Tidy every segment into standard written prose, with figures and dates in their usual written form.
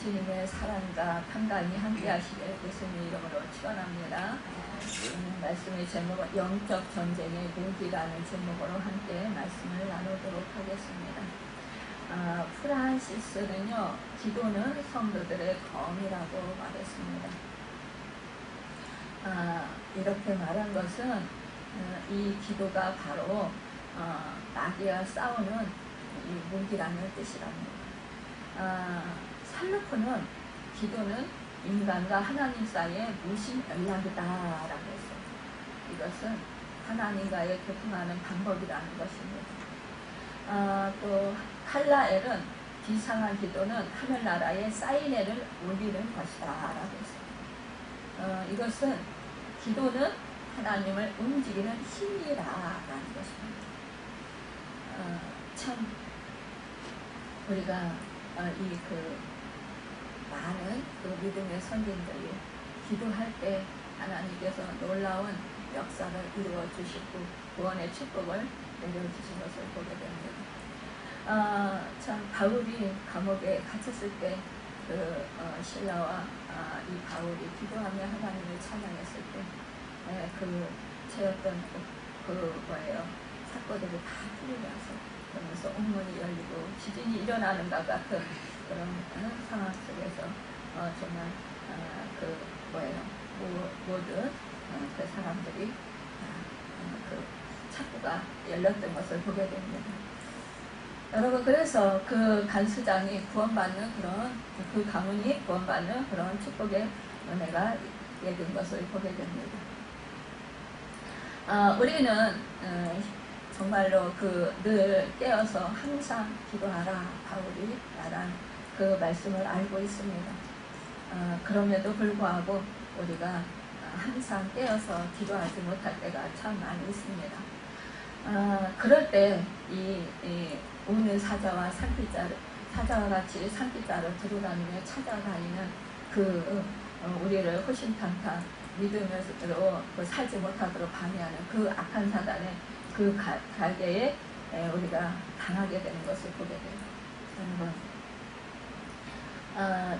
주님의 사랑과 평강이 함께하시길 예수님 이름으로 축원합니다. 말씀의 제목은 영적 전쟁의 무기라는 제목으로 함께 말씀을 나누도록 하겠습니다. 프란시스는요, 기도는 성도들의 검이라고 말했습니다. 이렇게 말한 것은 이 기도가 바로 마귀와 싸우는 이 무기라는 뜻이랍니다. 살루프는 기도는 인간과 하나님 사이의 무심 연락이다라고 했어요. 이것은 하나님과의 교통하는 방법이라는 것입니다. 또 칼라엘은 비상한 기도는 하늘나라의 사인회를 올리는 것이다 라고 했어요. 이것은 기도는 하나님을 움직이는 힘이라는 것입니다. 참 우리가 많은 믿음의 선진들이 기도할 때 하나님께서 놀라운 역사를 이루어 주시고 구원의 축복을 내려주신 것을 보게 됩니다. 참 바울이 감옥에 갇혔을 때 신라와 이 바울이 기도하며 하나님을 찬양했을 때 채웠던 사건들이 다 풀리면서 그러면서 옥문이 열리고 지진이 일어나는 것 같은 그런 상황 속에서 정말 모든 그 사람들이 그 창구가 열렸던 것을 보게 됩니다. 여러분, 그래서 그 간수장이 구원받는 그 가문이 구원받는 그런 축복의 은혜가 예된 것을 보게 됩니다. 우리는 정말로 늘 깨어서 항상 기도하라 바울이 말한 그 말씀을 알고 있습니다. 그럼에도 불구하고 우리가 항상 깨어서 기도하지 못할 때가 참 많이 있습니다. 그럴 때 이 우는 사자와 같이 산기자를 두루다니며 찾아다니는 우리를 호신탕탕 믿음으로 살지 못하도록 방해하는 그 악한 사단의 그 갈대에 우리가 당하게 되는 것을 보게 돼요.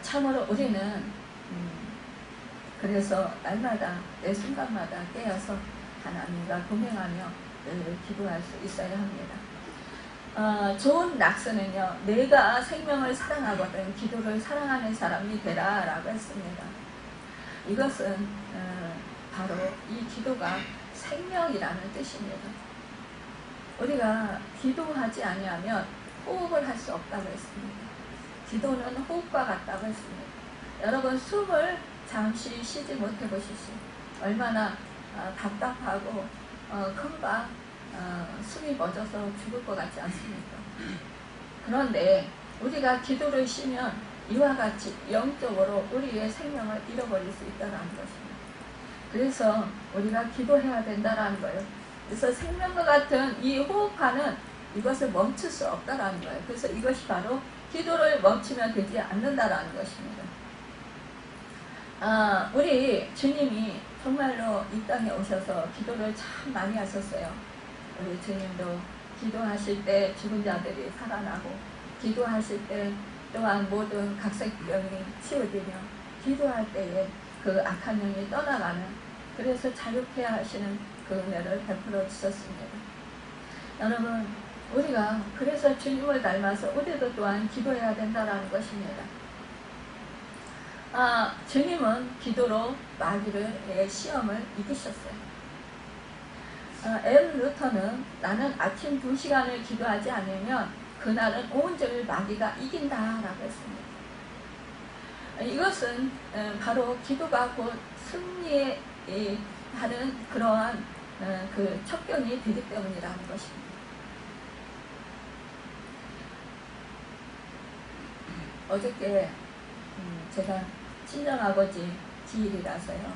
참으로 우리는 그래서 날마다 내 순간마다 깨어서 하나님과 동행하며 기도할 수 있어야 합니다. 좋은 낙서는요, 내가 생명을 사랑하거든 기도를 사랑하는 사람이 되라 라고 했습니다. 이것은 바로 이 기도가 생명이라는 뜻입니다. 우리가 기도하지 아니하면 호흡을 할 수 없다고 했습니다. 기도는 호흡과 같다고 했습니다. 여러분, 숨을 잠시 쉬지 못해 보시죠. 얼마나 답답하고 금방 숨이 멎어서 죽을 것 같지 않습니까? 그런데 우리가 기도를 쉬면 이와 같이 영적으로 우리의 생명을 잃어버릴 수 있다는 것입니다. 그래서 우리가 기도해야 된다는 거예요. 그래서 생명과 같은 이 호흡하는 이것을 멈출 수 없다는 거예요. 그래서 이것이 바로 기도를 멈추면 되지 않는다는 것입니다. 우리 주님이 정말로 이 땅에 오셔서 기도를 참 많이 하셨어요. 우리 주님도 기도하실 때 죽은 자들이 살아나고, 기도하실 때 또한 모든 각색병이 치유되며, 기도할 때에 그 악한 영이 떠나가는, 그래서 자유케 하시는 그 은혜를 베풀어 주셨습니다. 여러분, 우리가 그래서 주님을 닮아서 우리도 또한 기도해야 된다는 것입니다. 주님은 기도로 마귀의 시험을 이기셨어요. 엘 루터는 나는 아침 2시간을 기도하지 않으면 그날은 온종일 마귀가 이긴다라고 했습니다. 이것은 바로 기도가 곧 승리하는 그러한 그 척경이 되기 때문이라는 것입니다. 어저께 제가 친정아버지 기일이라서요.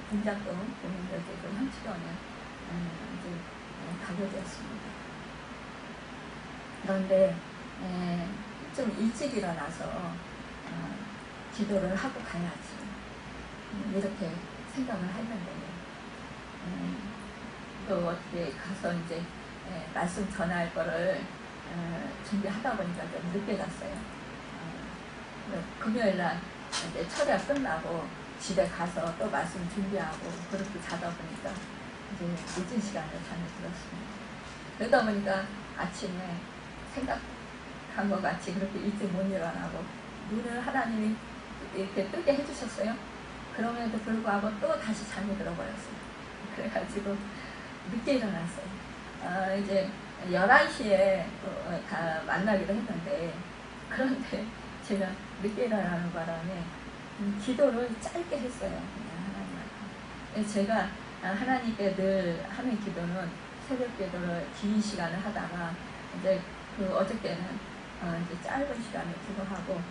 분장금 고민들도 한치전에 이제 가게 되었습니다. 그런데 좀 일찍 일어나서 기도를 하고 가야지 이렇게 생각을 했는데 또 어떻게 가서 이제 말씀 전할 거를 준비하다 보니까 좀 늦게 갔어요. 금요일 날 이제 철야 끝나고 집에 가서 또 말씀 준비하고 그렇게 자다 보니까 이제 늦은 시간에 잠이 들었습니다. 그러다 보니까 아침에 생각한 것 같이 그렇게 일찍 못 일어나고 눈을 하나님이 이렇게 뜨게 해주셨어요. 그럼에도 불구하고 또 다시 잠이 들어버렸어요. 그래가지고 늦게 일어났어요. 이제 11시에 다 만나기로 했는데, 그런데 제가 늦게 일어나는 바람에 기도를 짧게 했어요. 하나님한테. 제가 하나님께 늘 하는 기도는 새벽 기도를 긴 시간을 하다가 이제 어저께는 이제 짧은 시간에 기도하고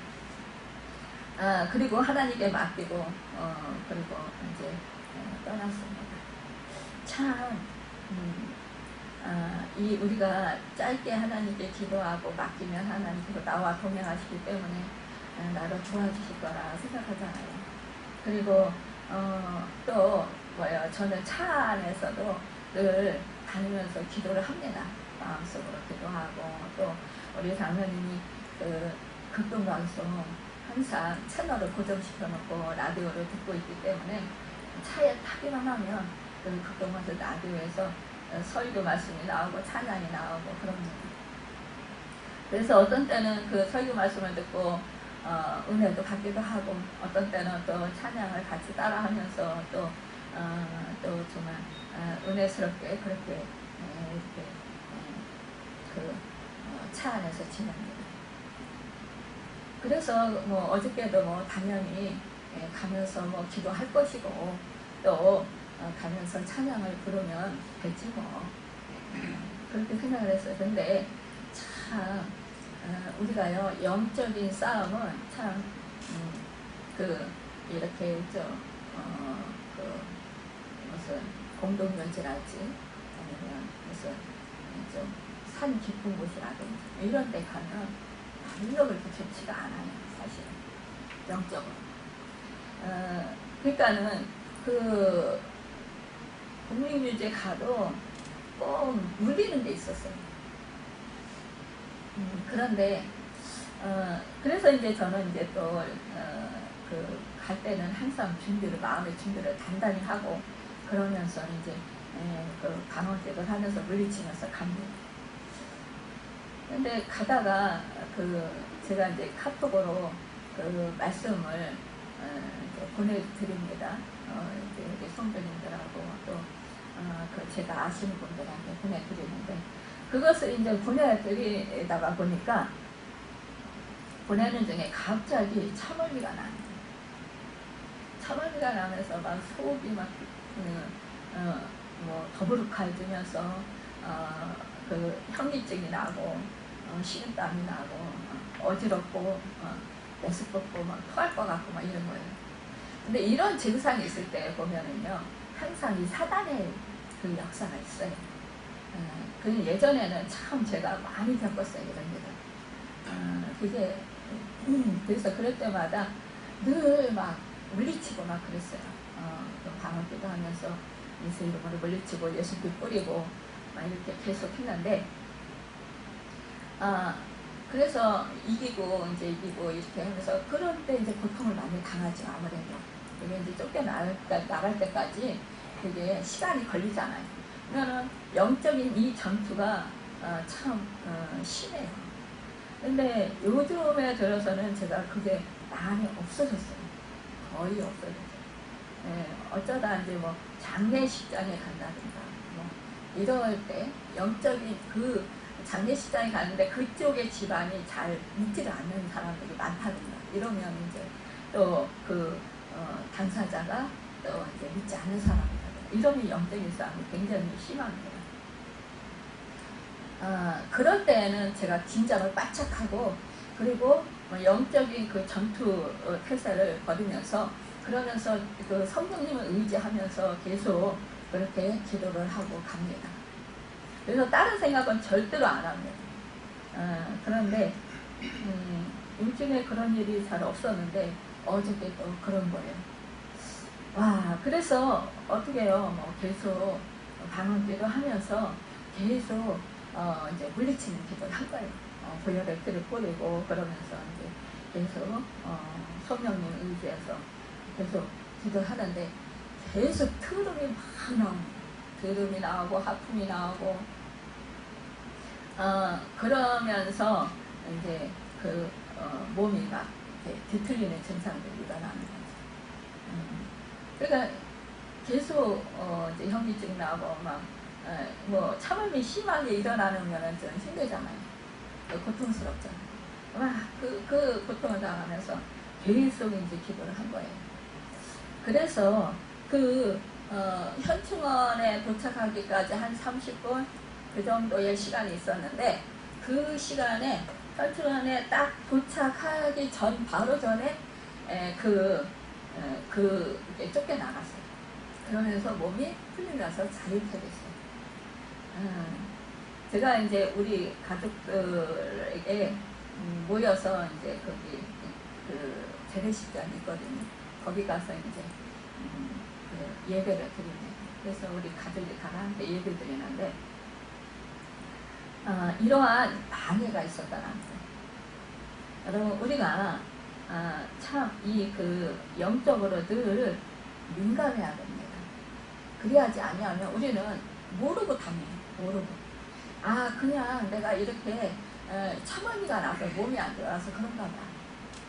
그리고 하나님께 맡기고 그리고 이제 떠났습니다. 참 이 우리가 짧게 하나님께 기도하고 맡기면 하나님께서 나와 동행하시기 때문에 나를 도와주실 거라 생각하잖아요. 그리고 또 저는 차 안에서도 늘 다니면서 기도를 합니다. 마음속으로 기도하고 또 우리 장로님이 극동방송 항상 채널을 고정시켜 놓고 라디오를 듣고 있기 때문에 차에 타기만 하면 극동방송 라디오에서 설교 말씀이 나오고 찬양이 나오고 그럽니다. 그래서 어떤 때는 그 설교 말씀을 듣고 은혜도 받기도 하고, 어떤 때는 또 찬양을 같이 따라하면서 또 정말 은혜스럽게 그렇게 이렇게 차 안에서 지냅니다. 그래서 뭐 어저께도 뭐 당연히 가면서 뭐 기도할 것이고 또 가면서 찬양을 부르면 되지 뭐 그렇게 생각을 했어요. 근데 참 우리가요 영적인 싸움은 참 이렇게 무슨 공동묘지랄지 아니면 무슨 좀 산 깊은 곳이라든지 이런 데 가면 능력을 좋지가 않아요. 사실 영적으로. 그러니까는 국립묘지에 가도 꼭 물리는 데 있었어요. 그런데 그래서 이제 저는 이제 또 갈 때는 항상 마음의 준비를 단단히 하고 그러면서 이제 방언제도 하면서 물리치면서 갑니다. 근데 가다가 제가 이제 카톡으로 말씀을 이제 보내드립니다. 이제 우리 성도님들하고 또 제가 아시는 분들한테 보내드리는데, 그것을 이제 보내드리다가 보니까 보내는 중에 갑자기 참을비가 나요. 참을비가 나면서 막 속이 막 뭐 더부룩해지면서 현기증이 나고 식은땀이 나고 어지럽고 메스껍고 막 토할 것 같고 막 이런 거예요. 근데 이런 증상이 있을 때 보면은요 항상 이 사단의 역사가 있어요. 예전에는 참 제가 많이 겪었어요 이런 일을. 그게 그래서 그럴 때마다 늘 막 물리치고 막 그랬어요. 방언기도 하면서 예수 이름으로 물리치고 예수께 뿌리고 막 이렇게 계속 했는데 그래서 이기고 이렇게 하면서 그런 때 이제 고통을 많이 당하죠. 아무래도 이게 이제 쫓겨나갈 때까지 되게 시간이 걸리잖아요. 그러면은 영적인 이 전투가 참 심해요. 근데 요즘에 들어서는 제가 그게 많이 없어졌어요. 거의 없어졌어요. 어쩌다 이제 뭐 장례식장에 간다든가 뭐 이럴 때 영적인 장례식장에 가는데 그쪽의 집안이 잘 믿지를 않는 사람들이 많다든가 이러면 이제 또 당사자가 또 이제 믿지 않는 사람이다. 이러면 영적인 싸움이 굉장히 심합니다. 그럴 때에는 제가 긴장을 바짝 하고 그리고 영적인 전투 태세를 벌이면서 그러면서 성령님을 의지하면서 계속 그렇게 기도를 하고 갑니다. 그래서 다른 생각은 절대로 안 합니다. 그런데 요즘에 그런 일이 잘 없었는데 어저께 또 그런 거예요. 와, 그래서 어떻게 해요? 뭐 계속 방언기도 하면서 계속 이제 물리치는 기도를 한 거예요. 부여를 뿌리고 그러면서 이제 계속 성령님 의지해서 계속 기도하는데 계속 트름이 막 나오고 트름이 나오고 하품이 나오고 그러면서 이제 그 몸이 막 뒤틀리는 증상들이 일어나는 거죠. 그러니까 계속 이제 현기증 나고 막 뭐 참음이 심하게 일어나는 거는 좀 힘들잖아요. 고통스럽잖아요. 막 그 고통을 당하면서 계속 이제 기도를 한 거예요. 그래서 그 현충원에 도착하기까지 한 30분 그 정도의 시간이 있었는데 그 시간에 현충원에 딱 도착하기 전 바로 전에 쫓겨나갔어요. 그러면서 몸이 풀리면서 자유케 됐어요. 제가 이제 우리 가족들에게 모여서 이제 거기 그 재래식장이 있거든요. 거기 가서 이제 그 예배를 드리네요. 그래서 우리 가족이 다 함께 예배 드리는데 이러한 방해가 있었다는 거예요. 여러분 우리가 참 이 그 영적으로 늘 민감해야 됩니다. 그래야지 아니하면 우리는 모르고 당해요. 모르고 그냥 내가 이렇게 참음이가 나서 몸이 안 좋아서 그런가 봐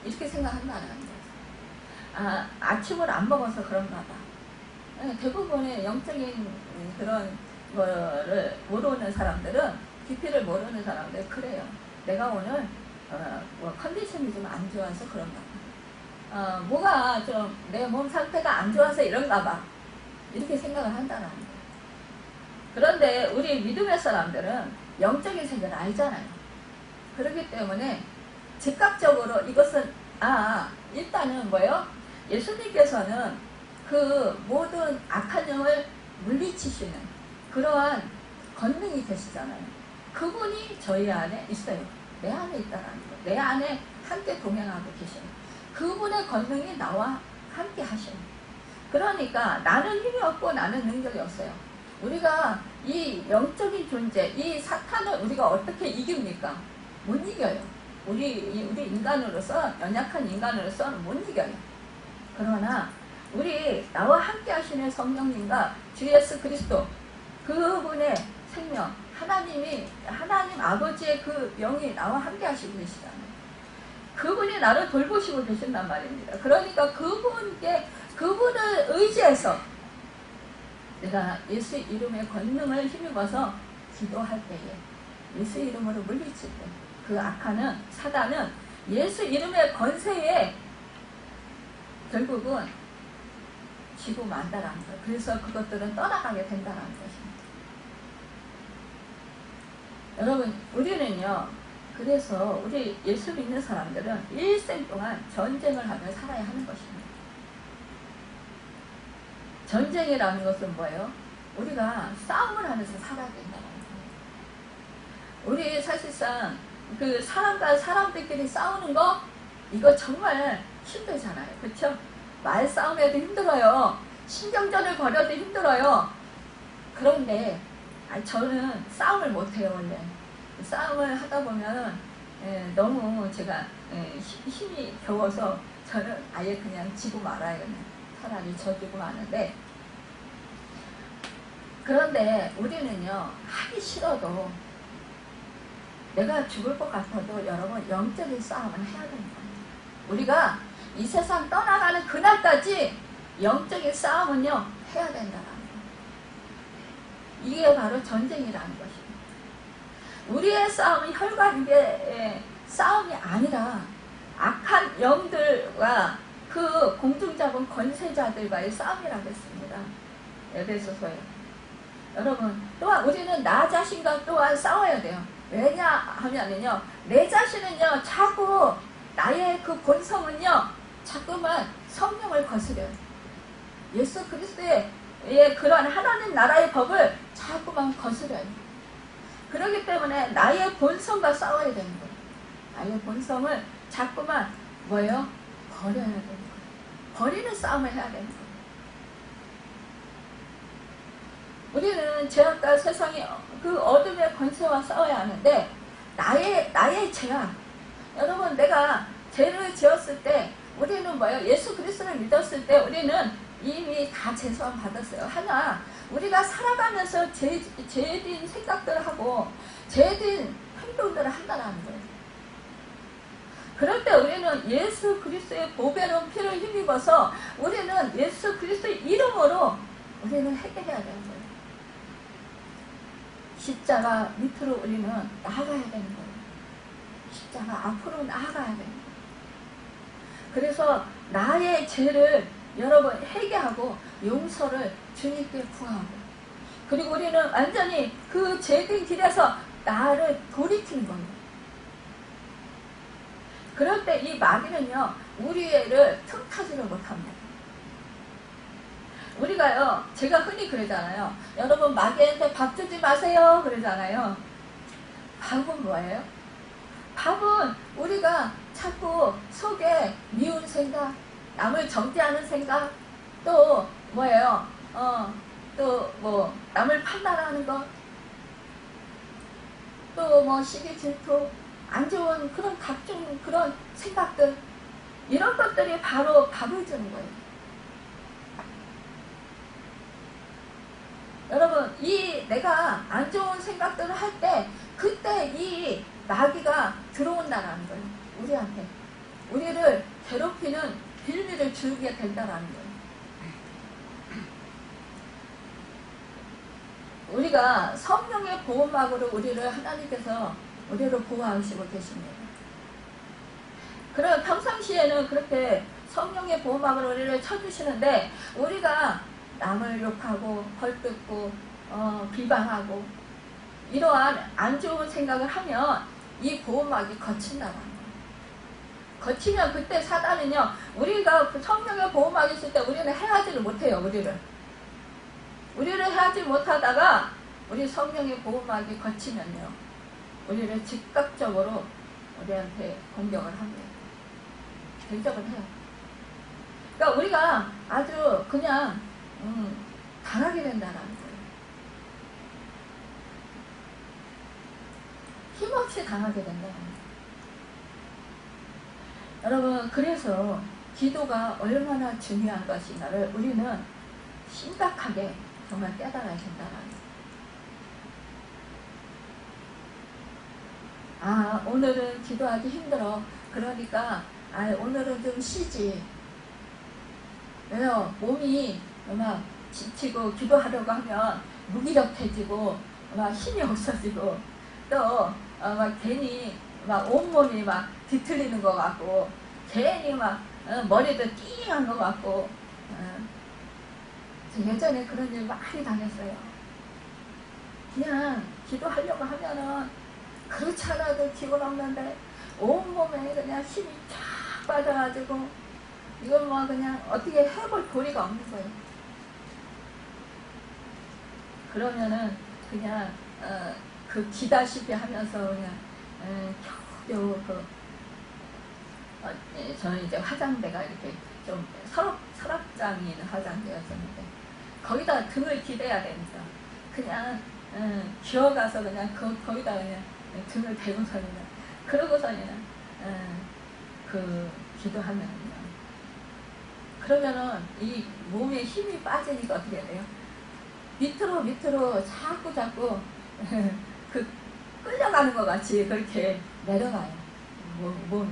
이렇게 생각한다는 거예요. 아침을 안 먹어서 그런가 봐. 대부분의 영적인 그런 거를 모르는 사람들은 깊이를 모르는 사람들 그래요. 내가 오늘 컨디션이 좀 안 좋아서 그런가 봐. 뭐가 좀 내 몸 상태가 안 좋아서 이런가 봐 이렇게 생각을 한다는 거예요. 그런데 우리 믿음의 사람들은 영적인 세계를 알잖아요. 그렇기 때문에 즉각적으로 이것은 일단은 뭐예요? 예수님께서는 그 모든 악한 영을 물리치시는 그러한 권능이 되시잖아요. 그분이 저희 안에 있어요. 내 안에 있다는 거. 내 안에 함께 동행하고 계셔요. 그분의 권능이 나와 함께 하셔요. 그러니까 나는 힘이 없고 나는 능력이 없어요. 우리가 이 영적인 존재, 이 사탄을 우리가 어떻게 이깁니까? 못 이겨요. 우리 인간으로서, 연약한 인간으로서는 못 이겨요. 그러나 우리 나와 함께 하시는 성령님과 주 예수 그리스도 그분의 생명, 하나님 아버지의 그 영이 나와 함께 하시고 계시잖아요. 그분이 나를 돌보시고 계신단 말입니다. 그러니까 그분을 의지해서 내가 예수 이름의 권능을 힘입어서 기도할 때에 예수 이름으로 물리칠 때 그 악한 사단은 예수 이름의 권세에 결국은 지고 만다라는 거예요. 그래서 그것들은 떠나가게 된다는 것입니다. 여러분 우리는요 그래서 우리 예수 믿는 사람들은 일생 동안 전쟁을 하며 살아야 하는 것입니다. 전쟁이라는 것은 뭐예요? 우리가 싸움을 하면서 살아야 된다는 거예요. 우리 사실상 그 사람과 사람들끼리 싸우는 거 이거 정말 힘들잖아요. 그렇죠? 말싸움해도 힘들어요. 신경전을 벌여도 힘들어요. 그런데 저는 싸움을 못해요. 원래 싸움을 하다 보면 너무 제가 힘이 겨워서 저는 아예 그냥 지고 말아요. 차라리 져주고 마는데 그런데 우리는요 하기 싫어도 내가 죽을 것 같아도 여러분 영적인 싸움은 해야 되는 거예요. 우리가 이 세상 떠나가는 그날까지 영적인 싸움은요 해야 된다는 거예요. 이게 바로 전쟁이라는 것입니다. 우리의 싸움은 혈과 육의 싸움이 아니라 악한 영들과 그 공중잡은 권세자들과의 싸움이라고 했습니다. 에베소서에. 여러분 또한 우리는 나 자신과 또한 싸워야 돼요. 왜냐하면요 내 자신은요 자꾸 나의 그 본성은요 자꾸만 성령을 거스려요. 예수 그리스도의 그런 하나님 나라의 법을 자꾸만 거스려요. 그렇기 때문에 나의 본성과 싸워야 되는 거예요. 나의 본성을 자꾸만 뭐예요? 버려야 되는 거예요. 버리는 싸움을 해야 되는 거예요. 우리는 죄악과 세상의 그 어둠의 권세와 싸워야 하는데 나의 죄악 여러분 내가 죄를 지었을 때 우리는 뭐예요? 예수 그리스도를 믿었을 때 우리는 이미 다 죄소함 받았어요. 하나, 우리가 살아가면서 죄진 생각들을 하고 죄진 행동들을 한다는 거예요. 그럴 때 우리는 예수 그리스도의 보배로운 피를 힘입어서 우리는 예수 그리스도의 이름으로 우리는 해결해야 되는 거예요. 십자가 밑으로 우리는 나아가야 되는 거예요. 십자가 앞으로 나아가야 되는 거예요. 그래서 나의 죄를 여러분 회개하고 용서를 주님께 구하고, 그리고 우리는 완전히 그 죄된 길에서 나를 돌이키는 겁니다. 그럴 때 이 마귀는요, 우리를 틈타지를 못합니다. 우리가요, 제가 흔히 그러잖아요. 여러분, 마귀한테 밥 주지 마세요 그러잖아요. 밥은 뭐예요? 밥은 우리가 자꾸 속에 미운 생각, 남을 정죄하는 생각, 또 뭐예요? 또 뭐 남을 판단하는 것, 또 뭐 시기 질투, 안 좋은 그런 각종 그런 생각들, 이런 것들이 바로 밥을 주는 거예요. 여러분, 이 내가 안 좋은 생각들을 할 때 그때 이 마귀가 들어온다는 거예요. 우리한테 우리를 괴롭히는 빌미를 주게 된다는 거예요. 우리가 성령의 보호막으로 우리를 하나님께서 우리를 보호하시고 계십니다. 그럼 평상시에는 그렇게 성령의 보호막으로 우리를 쳐주시는데, 우리가 남을 욕하고 헐뜯고 비방하고 이러한 안 좋은 생각을 하면 이 보호막이 거친다는 거예요. 거치면 그때 사단은요, 우리가 그 성령의 보호막이 있을 때 우리는 해하지를 못해요. 우리를 해하지 못하다가 우리 성령의 보호막이 거치면요, 우리를 즉각적으로 우리한테 공격을 합니다. 대적을 해요. 그러니까 우리가 아주 그냥 당하게 된다는 거예요. 힘없이 당하게 된다는 거예요. 여러분, 그래서 기도가 얼마나 중요한 것인가를 우리는 심각하게 정말 깨달아야 된다는 거예요. 아, 오늘은 기도하기 힘들어. 그러니까 오늘은 좀 쉬지. 왜요? 몸이 막 지치고 기도하려고 하면 무기력해지고 막 힘이 없어지고, 또 막 괜히 막 온몸이 막 뒤틀리는 것 같고, 괜히 막 머리도 띵한 것 같고. 저 예전에 그런 일 많이 당했어요. 그냥 기도하려고 하면은 그렇지 않아도 기분 없는데 온몸에 그냥 힘이 쫙 빠져가지고 이건 뭐 그냥 어떻게 해볼 도리가 없는 거예요. 그러면은 그냥 그 기다시피 하면서 그냥 겨우 저는 이제 화장대가 이렇게 좀 서랍장이 있는 화장대였었는데 거기다 등을 기대야 됩니다. 그냥 기어가서 그냥 거기다 그냥 등을 대고서는, 그러고서는 그 기도하면은요, 그러면은 이 몸에 힘이 빠지니까 어떻게 돼요? 밑으로 자꾸 그 끌려가는 것 같이 그렇게 내려가요. 몸이.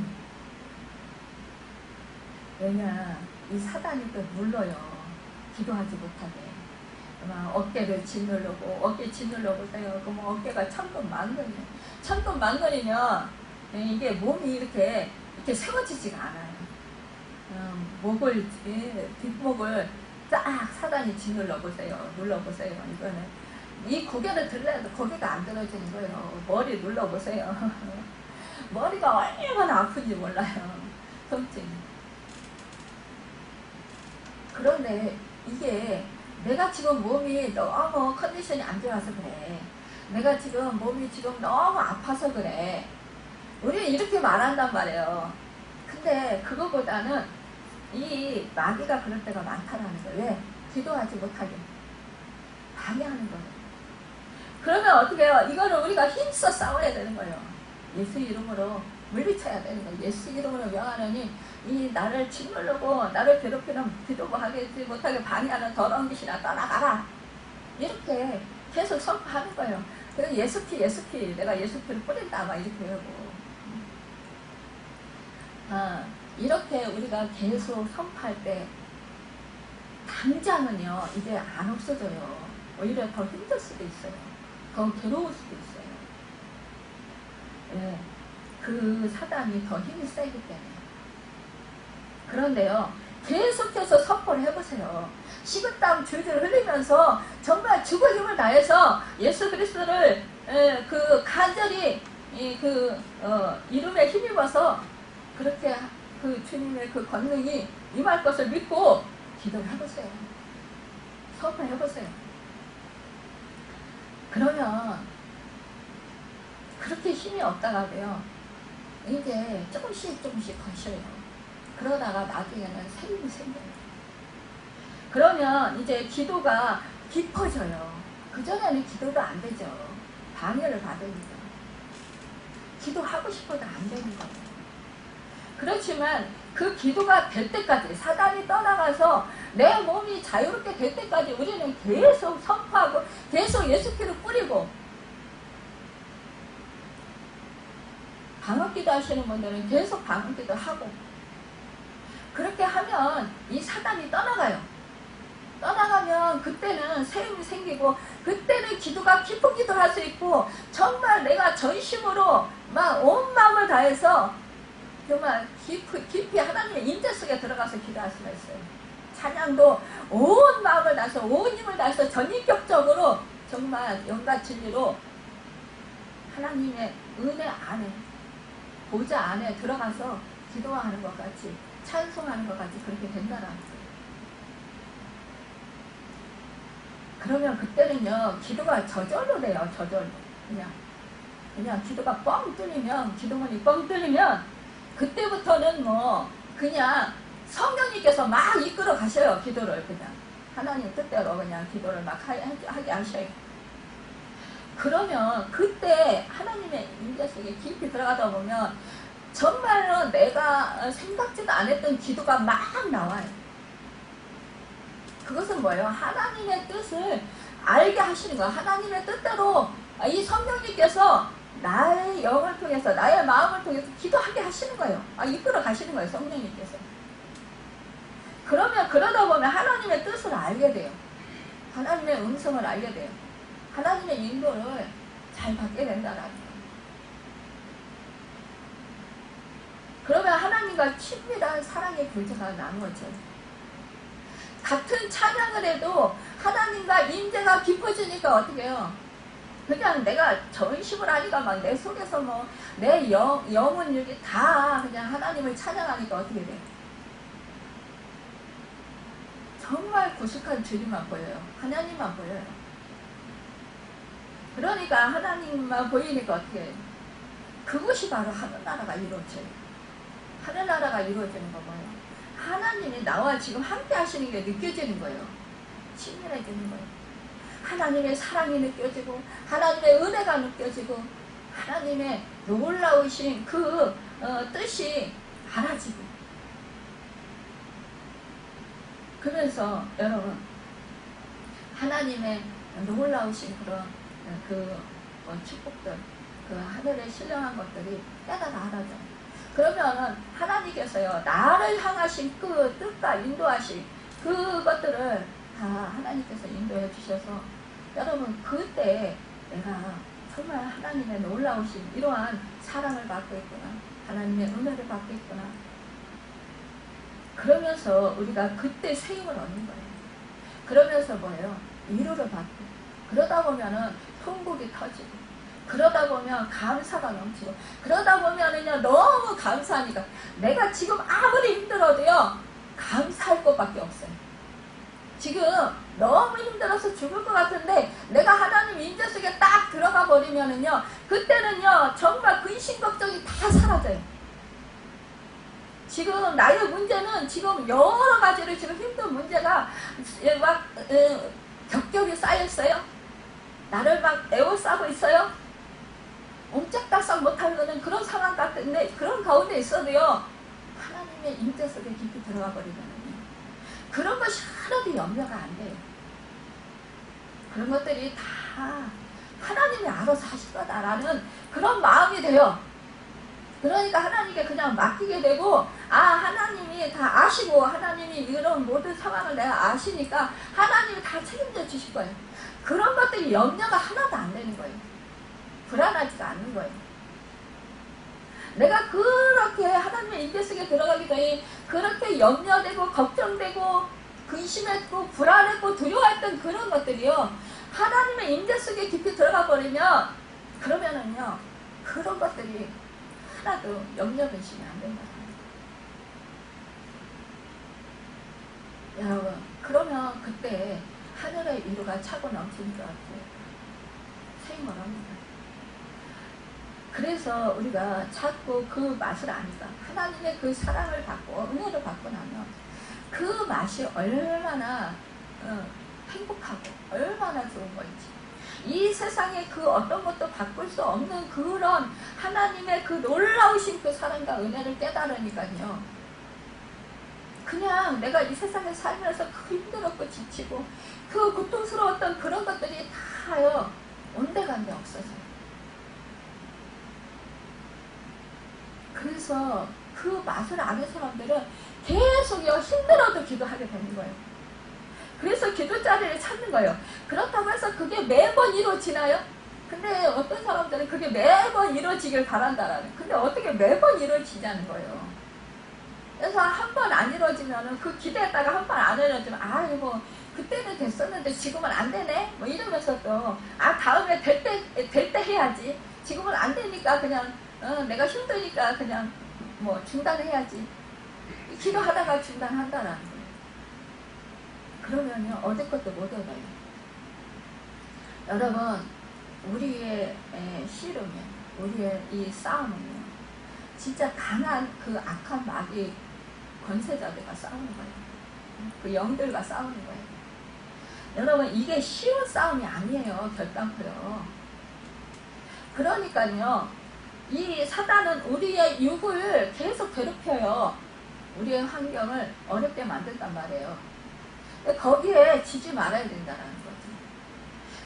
왜냐, 이 사단이 또 눌러요. 기도하지 못하게. 막 어깨를 짓누르고, 어깨 짓누르고 보세요. 그럼 어깨가 천근만근이에요. 천근만근이면 이게 몸이 이렇게 세워지지가 않아요. 뒷목을 쫙 사단이 짓눌러보세요. 눌러보세요. 이거는 이 고개를 들려도 고개가 안 들어지는 거예요. 머리 눌러보세요. 머리가 얼마나 아픈지 몰라요. 통증이. 그런데 이게 내가 지금 몸이 너무 컨디션이 안 좋아서 그래. 내가 지금 몸이 지금 너무 아파서 그래. 우리는 이렇게 말한단 말이에요. 근데 그거보다는 이 마귀가 그럴 때가 많다라는 거예요. 왜? 기도하지 못하게 방해하는 거예요. 그러면 어떻게 해요? 이거를 우리가 힘써 싸워야 되는 거예요. 예수 이름으로 물리쳐야 되는 거예요. 예수 이름으로 명하노니 이 나를 짓누르고 나를 괴롭히는 기도고 하지 못하게 방해하는 더러운 귀신아 떠나가라. 이렇게 계속 선포하는 거예요. 그래서 예수피 내가 예수피를 뿌린다 막 이렇게 하고 이렇게 우리가 계속 선포할 때 당장은요 이제 안 없어져요. 오히려 더 힘들 수도 있어요. 더 괴로울 수도 있어요. 예, 그 사단이 더 힘이 세기 때문에. 그런데요 계속해서 선포를 해보세요. 식은땀 줄줄 흘리면서 정말 죽을 힘을 다해서 예수 그리스도를 그 간절히 이름에 힘입어서 그렇게 그 주님의 그 권능이 임할 것을 믿고 기도를 해보세요. 선포를 해보세요. 그러면 그렇게 힘이 없다가도요 이제 조금씩 거셔요. 그러다가 나중에는 새 힘이 생겨요. 그러면 이제 기도가 깊어져요. 그전에는 기도도 안 되죠. 방해를 받으니까. 기도하고 싶어도 안 되는 거예요. 그렇지만 그 기도가 될 때까지 사단이 떠나가서 내 몸이 자유롭게 될 때까지 우리는 계속 선포하고 계속 예수피를 뿌리고 방언기도 하시는 분들은 계속 방언기도 하고 그렇게 하면 이 사단이 떠나가요. 떠나가면 그때는 새 힘이 생기고 그때는 기도가 깊은 기도를 할 수 있고 정말 내가 전심으로 막 온 마음을 다해서 정말 깊이 하나님의 임재 속에 들어가서 기도할 수가 있어요. 찬양도 온 마음을 다해서 온 힘을 다해서 전인격적으로 정말 영과 진리로 하나님의 은혜 안에 보좌 안에 들어가서 기도하는 것 같이 찬송하는 것 같이 그렇게 된다라는 거예요. 그러면 그때는요 기도가 저절로 돼요. 저절로 그냥 기도가 뻥 뚫리면 기도문이 뻥 뚫리면 그때부터는 뭐 그냥 성령님께서 막 이끌어 가셔요. 기도를 그냥 하나님 뜻대로 그냥 기도를 막 하게 하셔요. 그러면 그때 하나님의 임재 속에 깊이 들어가다 보면 정말로 내가 생각지도 않았던 기도가 막 나와요. 그것은 뭐예요? 하나님의 뜻을 알게 하시는 거예요. 하나님의 뜻대로 이 성령님께서 나의 영을 통해서 나의 마음을 통해서 기도하게 하시는 거예요. 이끌어 가시는 거예요. 성령님께서. 그러면 그러다 보면 하나님의 뜻을 알게 돼요. 하나님의 음성을 알게 돼요. 하나님의 인도를 잘 받게 된다라는 거예요. 그러면 하나님과 친밀한 사랑의 교제가 나누어져요. 같은 찬양을 해도 하나님과 임재가 깊어지니까 어떻게 해요? 그냥 내가 전심을 하니까 막 내 속에서 뭐 내 영혼 육이 다 그냥 하나님을 찬양하니까 어떻게 돼요? 정말 구속한 주님만 보여요. 하나님만 보여요. 그러니까 하나님만 보이니까 어떻게 해요? 그것이 바로 하늘나라가 이루어져요. 하늘나라가 이루어지는 거 뭐예요? 하나님이 나와 지금 함께 하시는 게 느껴지는 거예요. 친밀해지는 거예요. 하나님의 사랑이 느껴지고 하나님의 은혜가 느껴지고 하나님의 놀라우신 그 뜻이 알아지고 그래서 여러분 하나님의 놀라우신 그런 축복들 그 하늘에 신령한 것들이 때가 알아져요. 그러면 하나님께서요 나를 향하신 그 뜻과 인도하신 그것들을 다 하나님께서 인도해 주셔서 여러분 그때 내가 정말 하나님의 놀라우신 이러한 사랑을 받고 있구나 하나님의 은혜를 받고 있구나 그러면서 우리가 그때 새 힘을 얻는 거예요. 그러면서 뭐예요? 위로를 받고 그러다 보면은 통곡이 터지고 그러다 보면 감사가 넘치고 그러다 보면은요 너무 감사하니까 내가 지금 아무리 힘들어도요 감사할 것밖에 없어요. 지금 너무 힘들어서 죽을 것 같은데 내가 하나님 임재 속에 딱 들어가 버리면은요 그때는요 정말 근심 걱정이 다 사라져요. 지금 나의 문제는 지금 여러 가지로 지금 힘든 문제가 막 겹겹이 쌓여 있어요. 나를 막 에워싸고 있어요. 옴짝달싹 못하는 그런 상황 같은데 그런 가운데 있어도요 하나님의 임재 속에 깊이 들어가 버리면은요 그런 것이 하나도 염려가 안 돼요. 그런 것들이 다 하나님이 알아서 하실 거다라는 그런 마음이 돼요. 그러니까 하나님께 그냥 맡기게 되고 하나님이 다 아시고 하나님이 이런 모든 상황을 내가 아시니까 하나님이 다 책임져 주실 거예요. 그런 것들이 염려가 하나도 안 되는 거예요. 불안하지가 않는 거예요. 내가 그렇게 하나님의 임재 속에 들어가기 전에 그렇게 염려되고 걱정되고 근심했고 불안했고 두려워했던 그런 것들이요 하나님의 임재 속에 깊이 들어가 버리면 그러면은요 그런 것들이 하나도 염려 근심이 안 된다. 여러분 그러면 그때 하늘의 위로가 차고 넘치는 것 같아요. 생활합니다. 그래서 우리가 자꾸 그 맛을 아니까 하나님의 그 사랑을 받고 은혜를 받고 나면 그 맛이 얼마나 행복하고 얼마나 좋은 건지 이 세상에 그 어떤 것도 바꿀 수 없는 그런 하나님의 그 놀라우신 그 사랑과 은혜를 깨달으니까요 그냥 내가 이 세상에 살면서 그 힘들었고 지치고 그 고통스러웠던 그런 것들이 다요 온데간데 없어져요. 그래서 그 맛을 아는 사람들은 계속요 힘들어도 기도하게 되는 거예요. 그래서 기도 자리를 찾는 거예요. 그렇다고 해서 그게 매번 이루어지나요? 근데 어떤 사람들은 그게 매번 이루어지길 바란다라는. 근데 어떻게 매번 이루어지냐는 거예요. 그래서 한 번 안 이루어지면은 그 기대했다가 한 번 안 이루어지면 뭐 그때는 됐었는데 지금은 안 되네? 뭐 이러면서 또 다음에 될 때 해야지. 지금은 안 되니까 그냥 내가 힘드니까 그냥 뭐 중단해야지. 기도하다가 중단한다라는 거예요. 그러면요 얻을 것도 못 얻어요. 여러분 우리의 씨름이요 우리의 이 싸움은요 진짜 강한 그 악한 마귀 권세자들과 싸우는 거예요. 그 영들과 싸우는 거예요. 여러분 이게 쉬운 싸움이 아니에요. 결단코요. 그러니까요 이 사단은 우리의 육을 계속 괴롭혀요. 우리의 환경을 어렵게 만든단 말이에요. 거기에 지지 말아야 된다는 거죠.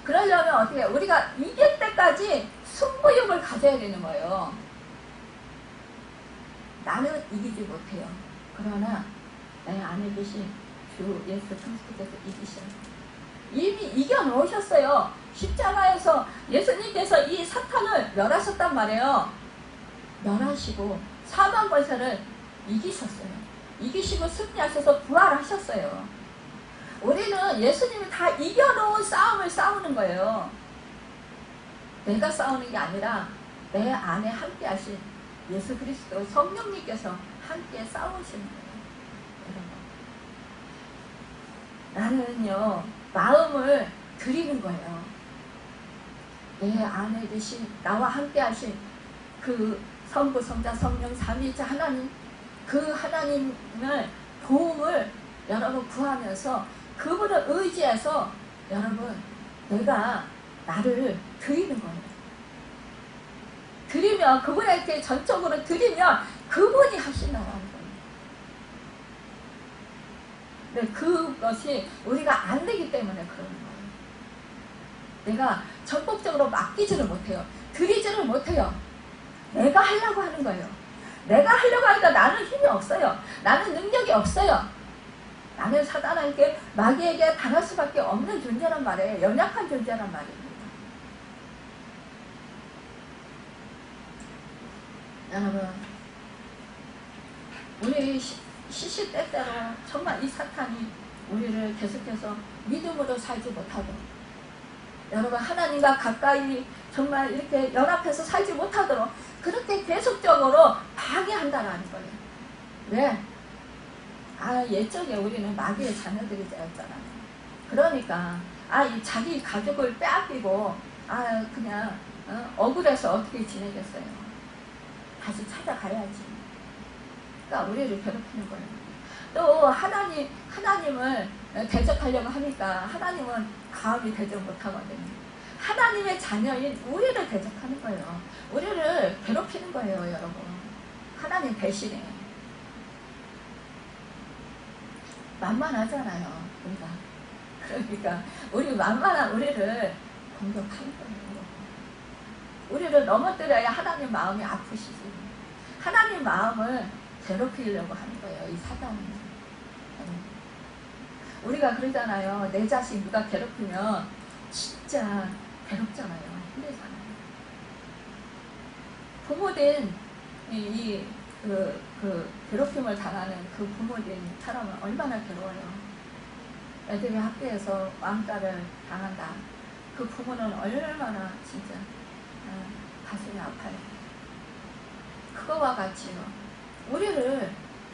그러려면 어떻게 해요? 우리가 이길 때까지 승부욕을 가져야 되는 거예요. 나는 이기지 못해요. 그러나 내 안에 계신 주 예수 그리스도께서 이기셔요. 이미 이겨놓으셨어요. 십자가에서 예수님께서 이 사탄을 멸하셨단 말이에요. 멸하시고 사망 권세를 이기셨어요. 이기시고 승리하셔서 부활하셨어요. 우리는 예수님이 다 이겨놓은 싸움을 싸우는 거예요. 내가 싸우는 게 아니라 내 안에 함께 하신 예수 그리스도 성령님께서 함께 싸우시는 거예요. 여러분 나는요 마음을 드리는 거예요. 내 안에 계신 나와 함께 하신 그 성부 성자 성령 삼위일체 하나님 그 하나님을 도움을 여러분 구하면서 그분을 의지해서 여러분 내가 나를 드리는 거예요. 드리면 그분에게 전적으로 드리면 그분이 하신다라는 거예요. 네, 그것이 우리가 안 되기 때문에 그러는 거예요. 내가 전폭적으로 맡기지를 못해요. 드리지를 못해요. 내가 하려고 하는 거예요. 내가 하려고 하니까 나는 힘이 없어요. 나는 능력이 없어요. 나는 사단에게 마귀에게 당할 수밖에 없는 존재란 말이에요. 연약한 존재란 말입니다. 여러분 우리 시시때때로 정말 이 사탄이 우리를 계속해서 믿음으로 살지 못하도록 여러분 하나님과 가까이 정말 이렇게 연합해서 살지 못하도록 그렇게 계속적으로 방해한다는 거예요. 왜? 옛적에 우리는 마귀의 자녀들이잖아요. 그러니까 이 자기 가족을 빼앗기고 그냥 억울해서 어떻게 지내겠어요. 다시 찾아가야지. 그러니까 우리를 괴롭히는 거예요. 또 하나님을 대적하려고 하니까 하나님은 감히 대적 못하거든요. 하나님의 자녀인 우리를 대적하는 거예요. 우리를 괴롭히는 거예요, 여러분. 하나님 배신해. 만만하잖아요, 우리가. 그러니까 우리 만만한 우리를 공격하는 거예요. 우리를 넘어뜨려야 하나님 마음이 아프시지. 하나님 마음을 괴롭히려고 하는 거예요, 이 사단은. 우리가 그러잖아요. 내 자식 누가 괴롭히면 진짜 괴롭잖아요. 힘들잖아요. 부모된 괴롭힘을 당하는 그 부모된 사람은 얼마나 괴로워요. 애들이 학교에서 왕따를 당한다. 그 부모는 얼마나 진짜 가슴이 아파요. 그거와 같이요. 우리를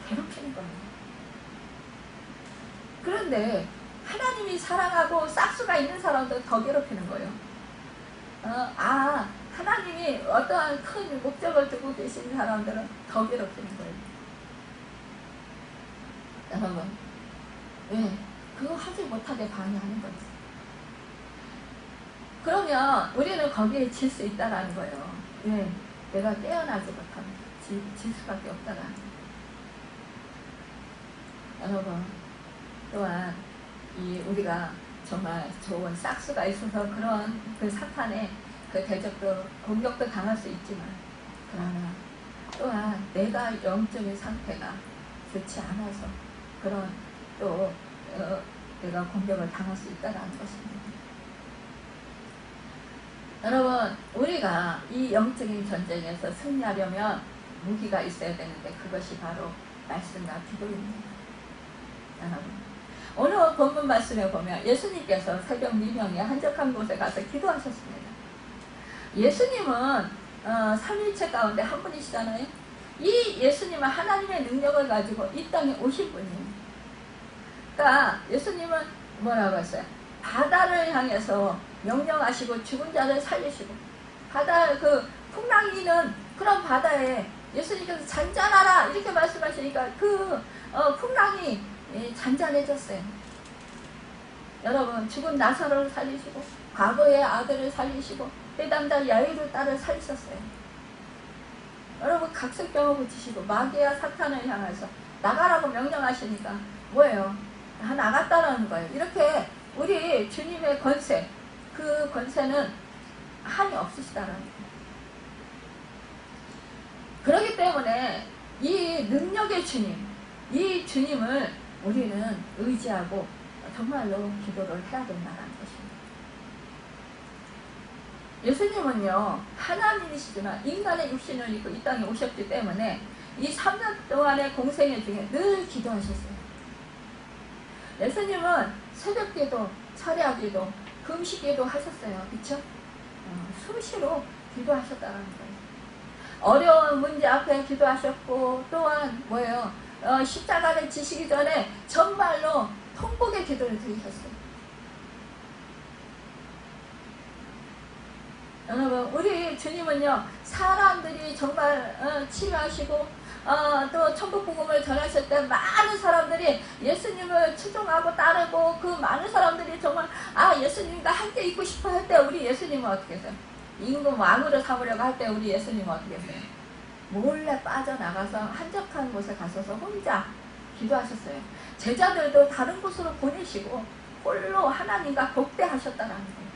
괴롭히는 거예요. 그런데 하나님이 사랑하고 싹수가 있는 사람도 더 괴롭히는 거예요. 하나님이 어떠한 큰 목적을 두고 계신 사람들은 더 괴롭히는 거예요. 여러분, 왜? 그거 하지 못하게 방해하는 거예요. 그러면 우리는 거기에 질 수 있다는 거예요. 왜? 내가 깨어나지 못하면 질 수밖에 없다는 거예요. 여러분, 또한 우리가 정말 좋은 싹수가 있어서 그런 그 사탄의 그 대적도 공격도 당할 수 있지만, 그러나 또한 내가 영적인 상태가 좋지 않아서 그런 또 내가 공격을 당할 수 있다는 것입니다. 여러분, 우리가 이 영적인 전쟁에서 승리하려면 무기가 있어야 되는데 그것이 바로 말씀과 기도입니다. 여러분, 오늘 본문 말씀에 보면 예수님께서 새벽 미명에 한적한 곳에 가서 기도하셨습니다. 예수님은 삼위일체 가운데 한 분이시잖아요. 이 예수님은 하나님의 능력을 가지고 이 땅에 오신 분이에요. 그러니까 예수님은 뭐라고 했어요? 바다를 향해서 명령하시고 죽은 자를 살리시고, 바다 그 풍랑이는 그런 바다에 예수님께서 잔잔하라 이렇게 말씀하시니까 그 풍랑이 잔잔해졌어요. 여러분, 죽은 나사로를 살리시고 과거의 아들을 살리시고 회당자 야이르 딸을 살리셨어요. 여러분, 각색병을 붙이시고 마귀와 사탄을 향해서 나가라고 명령하시니까 뭐예요? 다 나갔다라는 거예요. 이렇게 우리 주님의 권세, 그 권세는 한이 없으시다라는 거예요. 그렇기 때문에 이 능력의 주님, 이 주님을 우리는 의지하고 정말로 기도를 해야 된다는 것입니다. 예수님은요, 하나님이시지만 인간의 육신을 입고 이 땅에 오셨기 때문에 이 3년 동안의 공생애 중에 늘 기도하셨어요. 예수님은 새벽기도, 철야기도, 금식기도 하셨어요. 그쵸? 수시로 기도하셨다는 거예요. 어려운 문제 앞에 기도하셨고, 또한 뭐예요? 십자가를 지시기 전에 정말로 통곡의 기도를 드리셨어요. 여러분, 우리 주님은요, 사람들이 정말 치유하시고 또 천국 복음을 전하실 때 많은 사람들이 예수님을 추종하고 따르고, 그 많은 사람들이 정말 예수님과 함께 있고 싶어 할 때 우리 예수님은 어떻게 했어요? 임금 왕으로 삼으려고 할 때 우리 예수님은 어떻게 했어요? 몰래 빠져나가서 한적한 곳에 가셔서 혼자 기도하셨어요. 제자들도 다른 곳으로 보내시고 홀로 하나님과 독대하셨다는 거예요.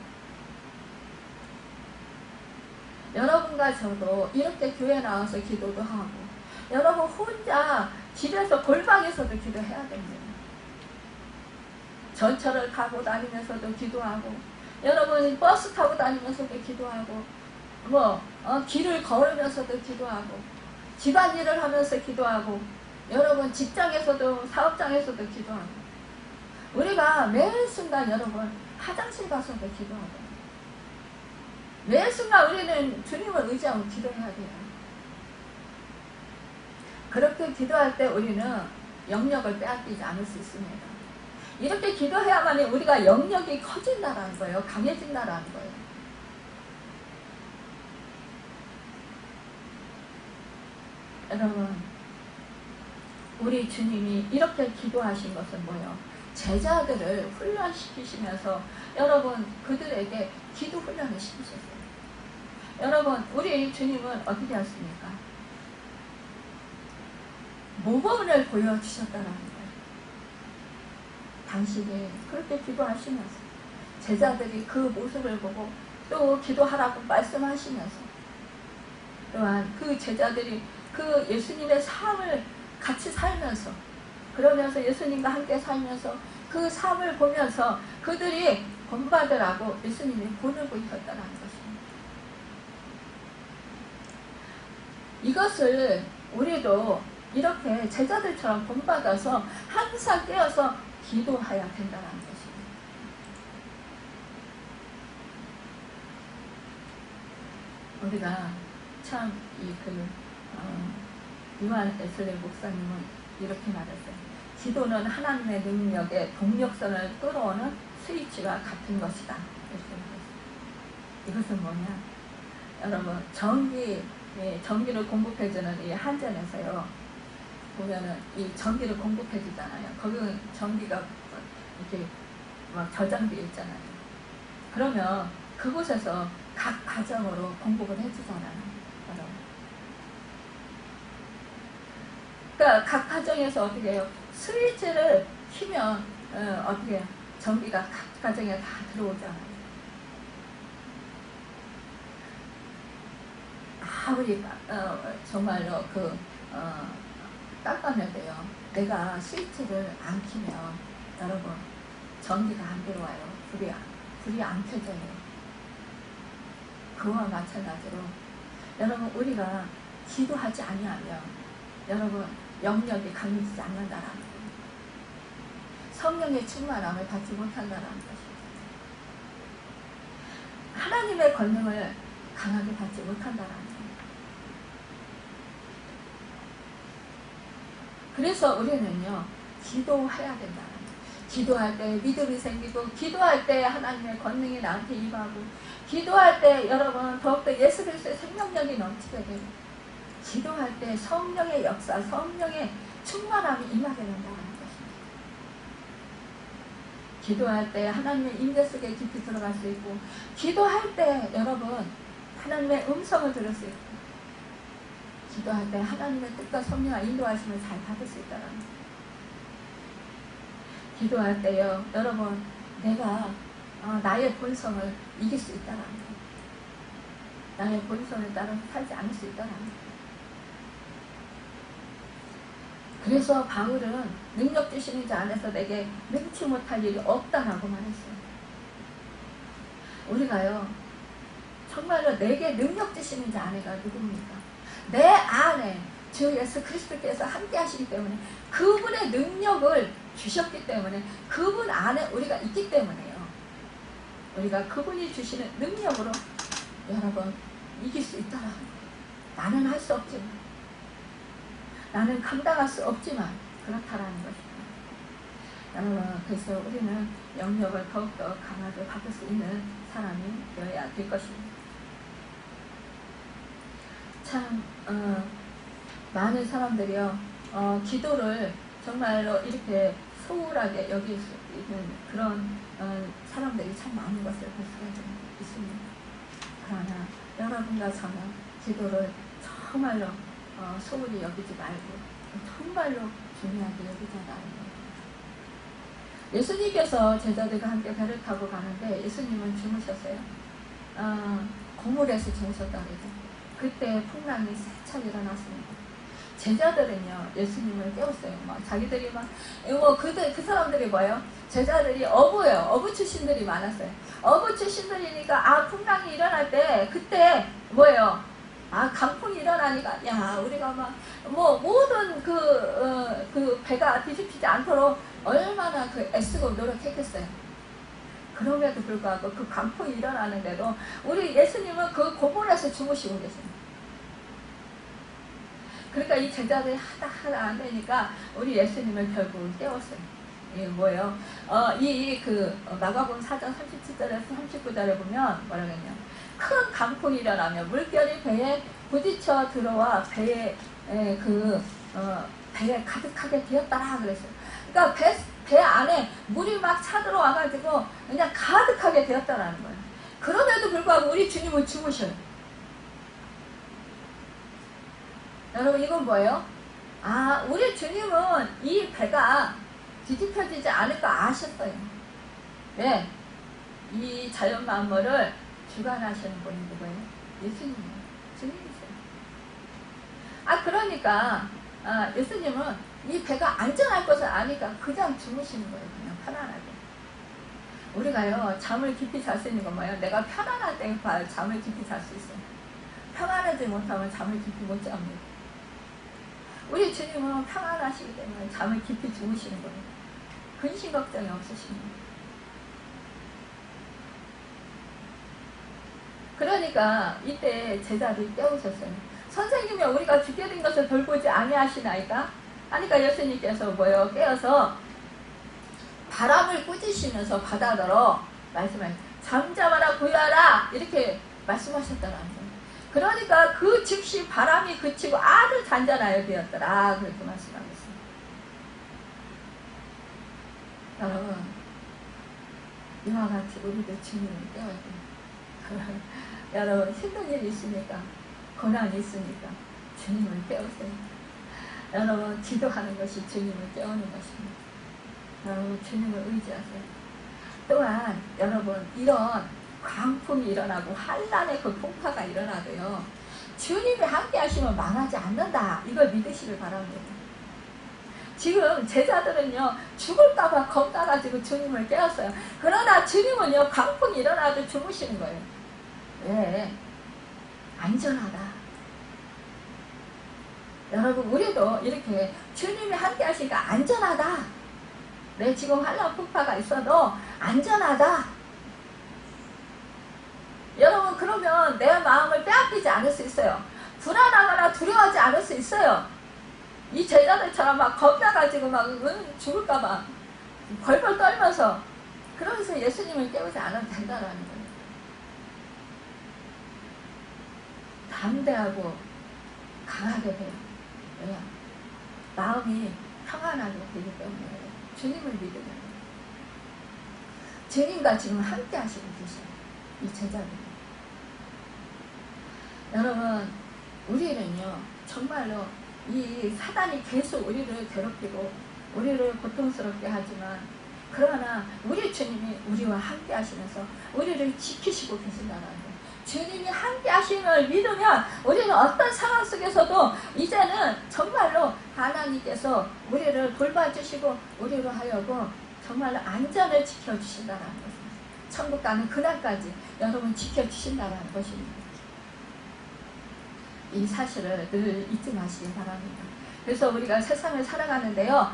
여러분과 저도 이렇게 교회 나와서 기도도 하고, 여러분 혼자 집에서 골방에서도 기도해야 됩니다. 전철을 타고 다니면서도 기도하고, 여러분 버스 타고 다니면서도 기도하고, 길을 걸으면서도 기도하고, 집안일을 하면서 기도하고, 여러분 직장에서도 사업장에서도 기도하고, 우리가 매 순간 여러분 화장실 가서도 기도하고, 매 순간 우리는 주님을 의지하고 기도해야 돼요. 그렇게 기도할 때 우리는 영역을 빼앗기지 않을 수 있습니다. 이렇게 기도해야만 우리가 영역이 커진다는 거예요. 강해진다는 거예요. 여러분, 우리 주님이 이렇게 기도하신 것은 뭐예요? 제자들을 훈련시키시면서 여러분 그들에게 기도 훈련을 시키셨어요. 여러분 우리 주님은 어떻게 하십니까? 모범을 보여주셨다는 거예요. 당신이 그렇게 기도하시면서 제자들이 그 모습을 보고 또 기도하라고 말씀하시면서 또한 그 제자들이 그 예수님의 삶을 같이 살면서 그러면서 예수님과 함께 살면서 그 삶을 보면서 그들이 본받으라고 예수님이 보내고 있었다는 것입니다. 이것을 우리도 이렇게 제자들처럼 본받아서 항상 깨어서 기도해야 된다는 것입니다. 우리가 참 요한 에슬레 목사님은 이렇게 말했어요. 기도는 하나님의 능력에 동력선을 끌어오는 스위치와 같은 것이다. 이것은 뭐냐? 여러분 전기를 공급해주는 이 한전에서요. 보면은 이 전기를 공급해주잖아요. 거기 전기가 이렇게 막 저장되어 있잖아요. 그러면 그곳에서 각 가정으로 공급을 해주잖아요. 여러분. 그러니까 각 가정에서 어떻게 해요? 스위치를 키면 어떻게 해요? 전기가 각 가정에 다 들어오잖아요. 아무리 정말로 깜깜해도요. 내가 스위치를 안 키면 여러분 전기가 안 들어와요. 불이 안 켜져요. 그와 마찬가지로 여러분 우리가 기도하지 아니하면 여러분 영역이 강해지지 않는다라는 거예요. 성령의 충만함을 받지 못한다라는 것입니다. 하나님의 권능을 강하게 받지 못한다라는 거예요. 그래서 우리는요 기도해야 된다는 거예요. 기도할 때 믿음이 생기고 기도할 때 하나님의 권능이 나한테 임하고 기도할 때 여러분 더욱더 예수 그리스도의 생명력이 넘치게 되고 기도할 때 성령의 역사, 성령의 충만함이 임하게 된다는 것입니다. 기도할 때 하나님의 임재 속에 깊이 들어갈 수 있고 기도할 때 여러분 하나님의 음성을 들을 수 있고 기도할 때 하나님의 뜻과 성령과 인도하심을 잘 받을 수 있다는 거예요. 기도할 때요 여러분 내가 나의 본성을 이길 수 있다는 거예요. 나의 본성에 따라 살지 않을 수 있다는 거예요. 그래서 바울은 능력 주시는 자 안에서 내게 능치 못할 일이 없다라고 말했어요. 우리가요 정말로 내게 능력 주시는 자 안에가 누굽니까? 내 안에 주 예수 그리스도께서 함께 하시기 때문에 그분의 능력을 주셨기 때문에 그분 안에 우리가 있기 때문에요. 우리가 그분이 주시는 능력으로 여러분 이길 수 있다라는 거예요. 나는 할 수 없지만 나는 감당할 수 없지만 그렇다라는 것입니다. 여러분 그래서 우리는 영역을 더욱더 강하게 받을 수 있는 사람이 되어야 될 것입니다. 참 많은 사람들이요 기도를 정말로 이렇게 소홀하게 여길 수 있는 그런 사람들이 참 많은 것을 볼 수가 있습니다. 그러나 여러분과 저는 기도를 정말로 소홀히 여기지 말고 정말로 중요하게 여기자라는 거예요. 예수님께서 제자들과 함께 배를 타고 가는데 예수님은 주무셨어요. 고물에서 주무셨다고 그러죠. 그때 풍랑이 세차게 일어났습니다. 제자들은요 예수님을 깨웠어요. 자기들이 그 사람들이 뭐예요? 제자들이 어부 출신들이 많았어요. 어부 출신들이니까 풍랑이 일어날 때 그때 뭐예요? 강풍이 일어나니까 우리가 모든 그 배가 뒤집히지 않도록 얼마나 애쓰고 노력했겠어요. 그럼에도 불구하고 그 강풍이 일어나는데도 우리 예수님은 그 고물에서 주무시고 계세요. 그러니까 이 제자들이 하다 안 되니까 우리 예수님을 결국 깨웠어요. 이게 뭐예요? 마가복음 4장 37절에서 39절에 보면 뭐라겠냐? 큰 강풍이 일어나며 물결이 배에 부딪혀 들어와 배에 가득하게 되었다라 그랬어요. 그러니까 배 안에 물이 막 차들어와가지고 그냥 가득하게 되었다라는 거예요. 그럼에도 불구하고 우리 주님은 주무셔요. 여러분 이건 뭐예요? 아, 우리 주님은 이 배가 뒤집혀지지 않을 거 아셨어요. 왜? 이 자연 만물을 주관하시는 분이 누구예요? 예수님이에요. 주님이세요. 아, 그러니까 예수님은 이 배가 안전할 것을 아니까 그냥 주무시는 거예요. 그냥 편안하게. 우리가요, 잠을 깊이 잘 수 있는 건 뭐예요? 내가 편안할 때 잠을 깊이 잘 수 있어요. 평안하지 못하면 잠을 깊이 못 잡니다. 우리 주님은 평안하시기 때문에 잠을 깊이 주무시는 거예요. 근심 걱정이 없으십니다. 그러니까 이때 제자들이 깨우셨어요. 선생님이 우리가 죽게 된 것을 돌보지 아니하시나이까? 하니까 예수님께서 뭐예요? 깨어서 바람을 꾸짖으면서 바다더러 말씀하셨어요. 잠잠하라 고요하라 이렇게 말씀하셨다는 거예요. 그러니까 그 즉시 바람이 그치고 아주 잔잔하여 되었더라 그렇게 말씀하고 있습니다. 여러분 이와 같이 우리도 주님을 깨워야 돼요. 여러분 힘든 일이 있으니까 고난이 있으니까 주님을 깨우세요. 여러분 기도하는 것이 주님을 깨우는 것입니다. 여러분 주님을 의지하세요. 또한 여러분 이런 광풍이 일어나고 환란의 그 풍파가 일어나도요 주님이 함께 하시면 망하지 않는다. 이걸 믿으시길 바랍니다. 지금 제자들은요 죽을까봐 겁나가지고 주님을 깨웠어요. 그러나 주님은요 광풍이 일어나도 주무시는 거예요. 왜? 안전하다. 여러분 우리도 이렇게 주님이 함께 하시니까 안전하다. 내 지금 환란 풍파가 있어도 안전하다. 여러분 그러면 내 마음을 빼앗기지 않을 수 있어요. 불안하거나 두려워하지 않을 수 있어요. 이 제자들처럼 막 겁나가지고 막 죽을까봐 벌벌 떨면서 그러면서 예수님을 깨우지 않아도 된다라는 거예요. 담대하고 강하게 돼요. 왜요? 마음이 평안하게 되기 때문에 주님을 믿으면 주님과 지금 함께 하시고 계셔요. 이 제자들. 여러분 우리는요 정말로 이 사단이 계속 우리를 괴롭히고 우리를 고통스럽게 하지만 그러나 우리 주님이 우리와 함께 하시면서 우리를 지키시고 계신다는 거예요. 주님이 함께 하심을 믿으면 우리는 어떤 상황 속에서도 이제는 정말로 하나님께서 우리를 돌봐주시고 우리로 하여금 정말로 안전을 지켜주신다는 것입니다. 천국 가는 그날까지 여러분 지켜주신다는 것입니다. 이 사실을 늘 잊지 마시기 바랍니다. 그래서 우리가 세상을 살아가는데요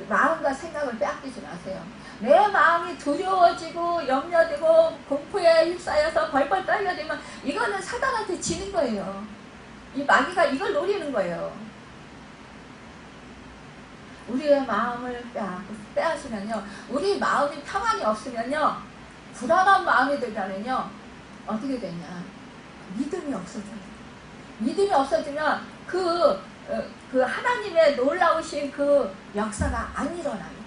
마음과 생각을 빼앗기지 마세요. 내 마음이 두려워지고 염려되고 공포에 휩싸여서 벌벌 떨려지면 이거는 사단한테 지는 거예요. 이 마귀가 이걸 노리는 거예요. 우리의 마음을 빼앗으면요 우리 마음이 평안이 없으면요 불안한 마음이 들면은요 어떻게 되냐 믿음이 없어져요. 믿음이 없어지면 그 하나님의 놀라우신 그 역사가 안 일어나요.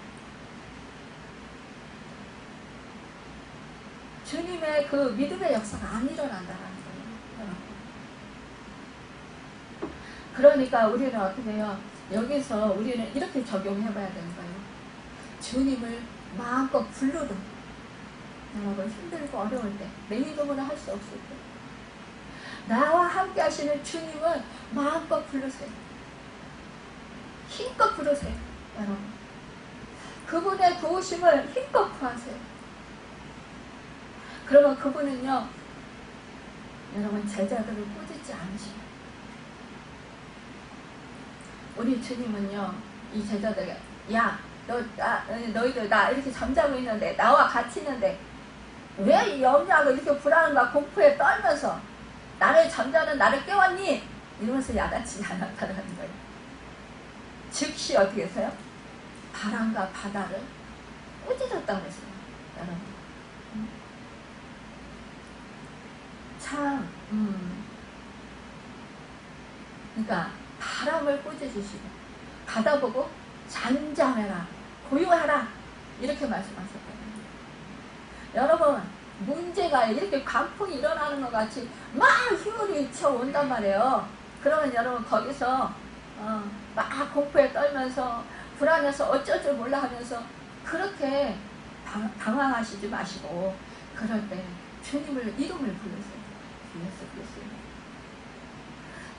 주님의 그 믿음의 역사가 안 일어난다는 거예요. 그러니까 우리는 어떻게 해요? 여기서 우리는 이렇게 적용해 봐야 되는 거예요. 주님을 마음껏 불러도 여러분 힘들고 어려울 때 내 이름으로 할 수 없을 때 나와 함께 하시는 주님을 마음껏 부르세요. 힘껏 부르세요. 여러분 그분의 도우심을 힘껏 구하세요. 그러면 그분은요 여러분 제자들을 꾸짖지 않으시고 우리 주님은요 이 제자들에게 야 너희들 나 이렇게 잠자고 있는데 나와 같이 있는데 왜 염려하고 이렇게 불안한가 공포에 떨면서 나를 잠자는 나를 깨웠니? 이러면서 야단치지 않았다는 거예요. 즉시 어떻게 했어요? 바람과 바다를 꾸짖었다고 했어요. 여러분 참 그러니까 바람을 꾸짖으시고 바다 보고 잠잠해라 고요하라 이렇게 말씀하셨거든요. 여러분, 문제가 이렇게 광풍이 일어나는 것 같이 막 휘몰이 쳐온단 말이에요. 그러면 여러분 거기서 막 공포에 떨면서 불안해서 어쩔 줄 몰라 하면서 그렇게 당황하시지 마시고, 그럴 때 주님을 이름을 부르세요. 예수 그리스도.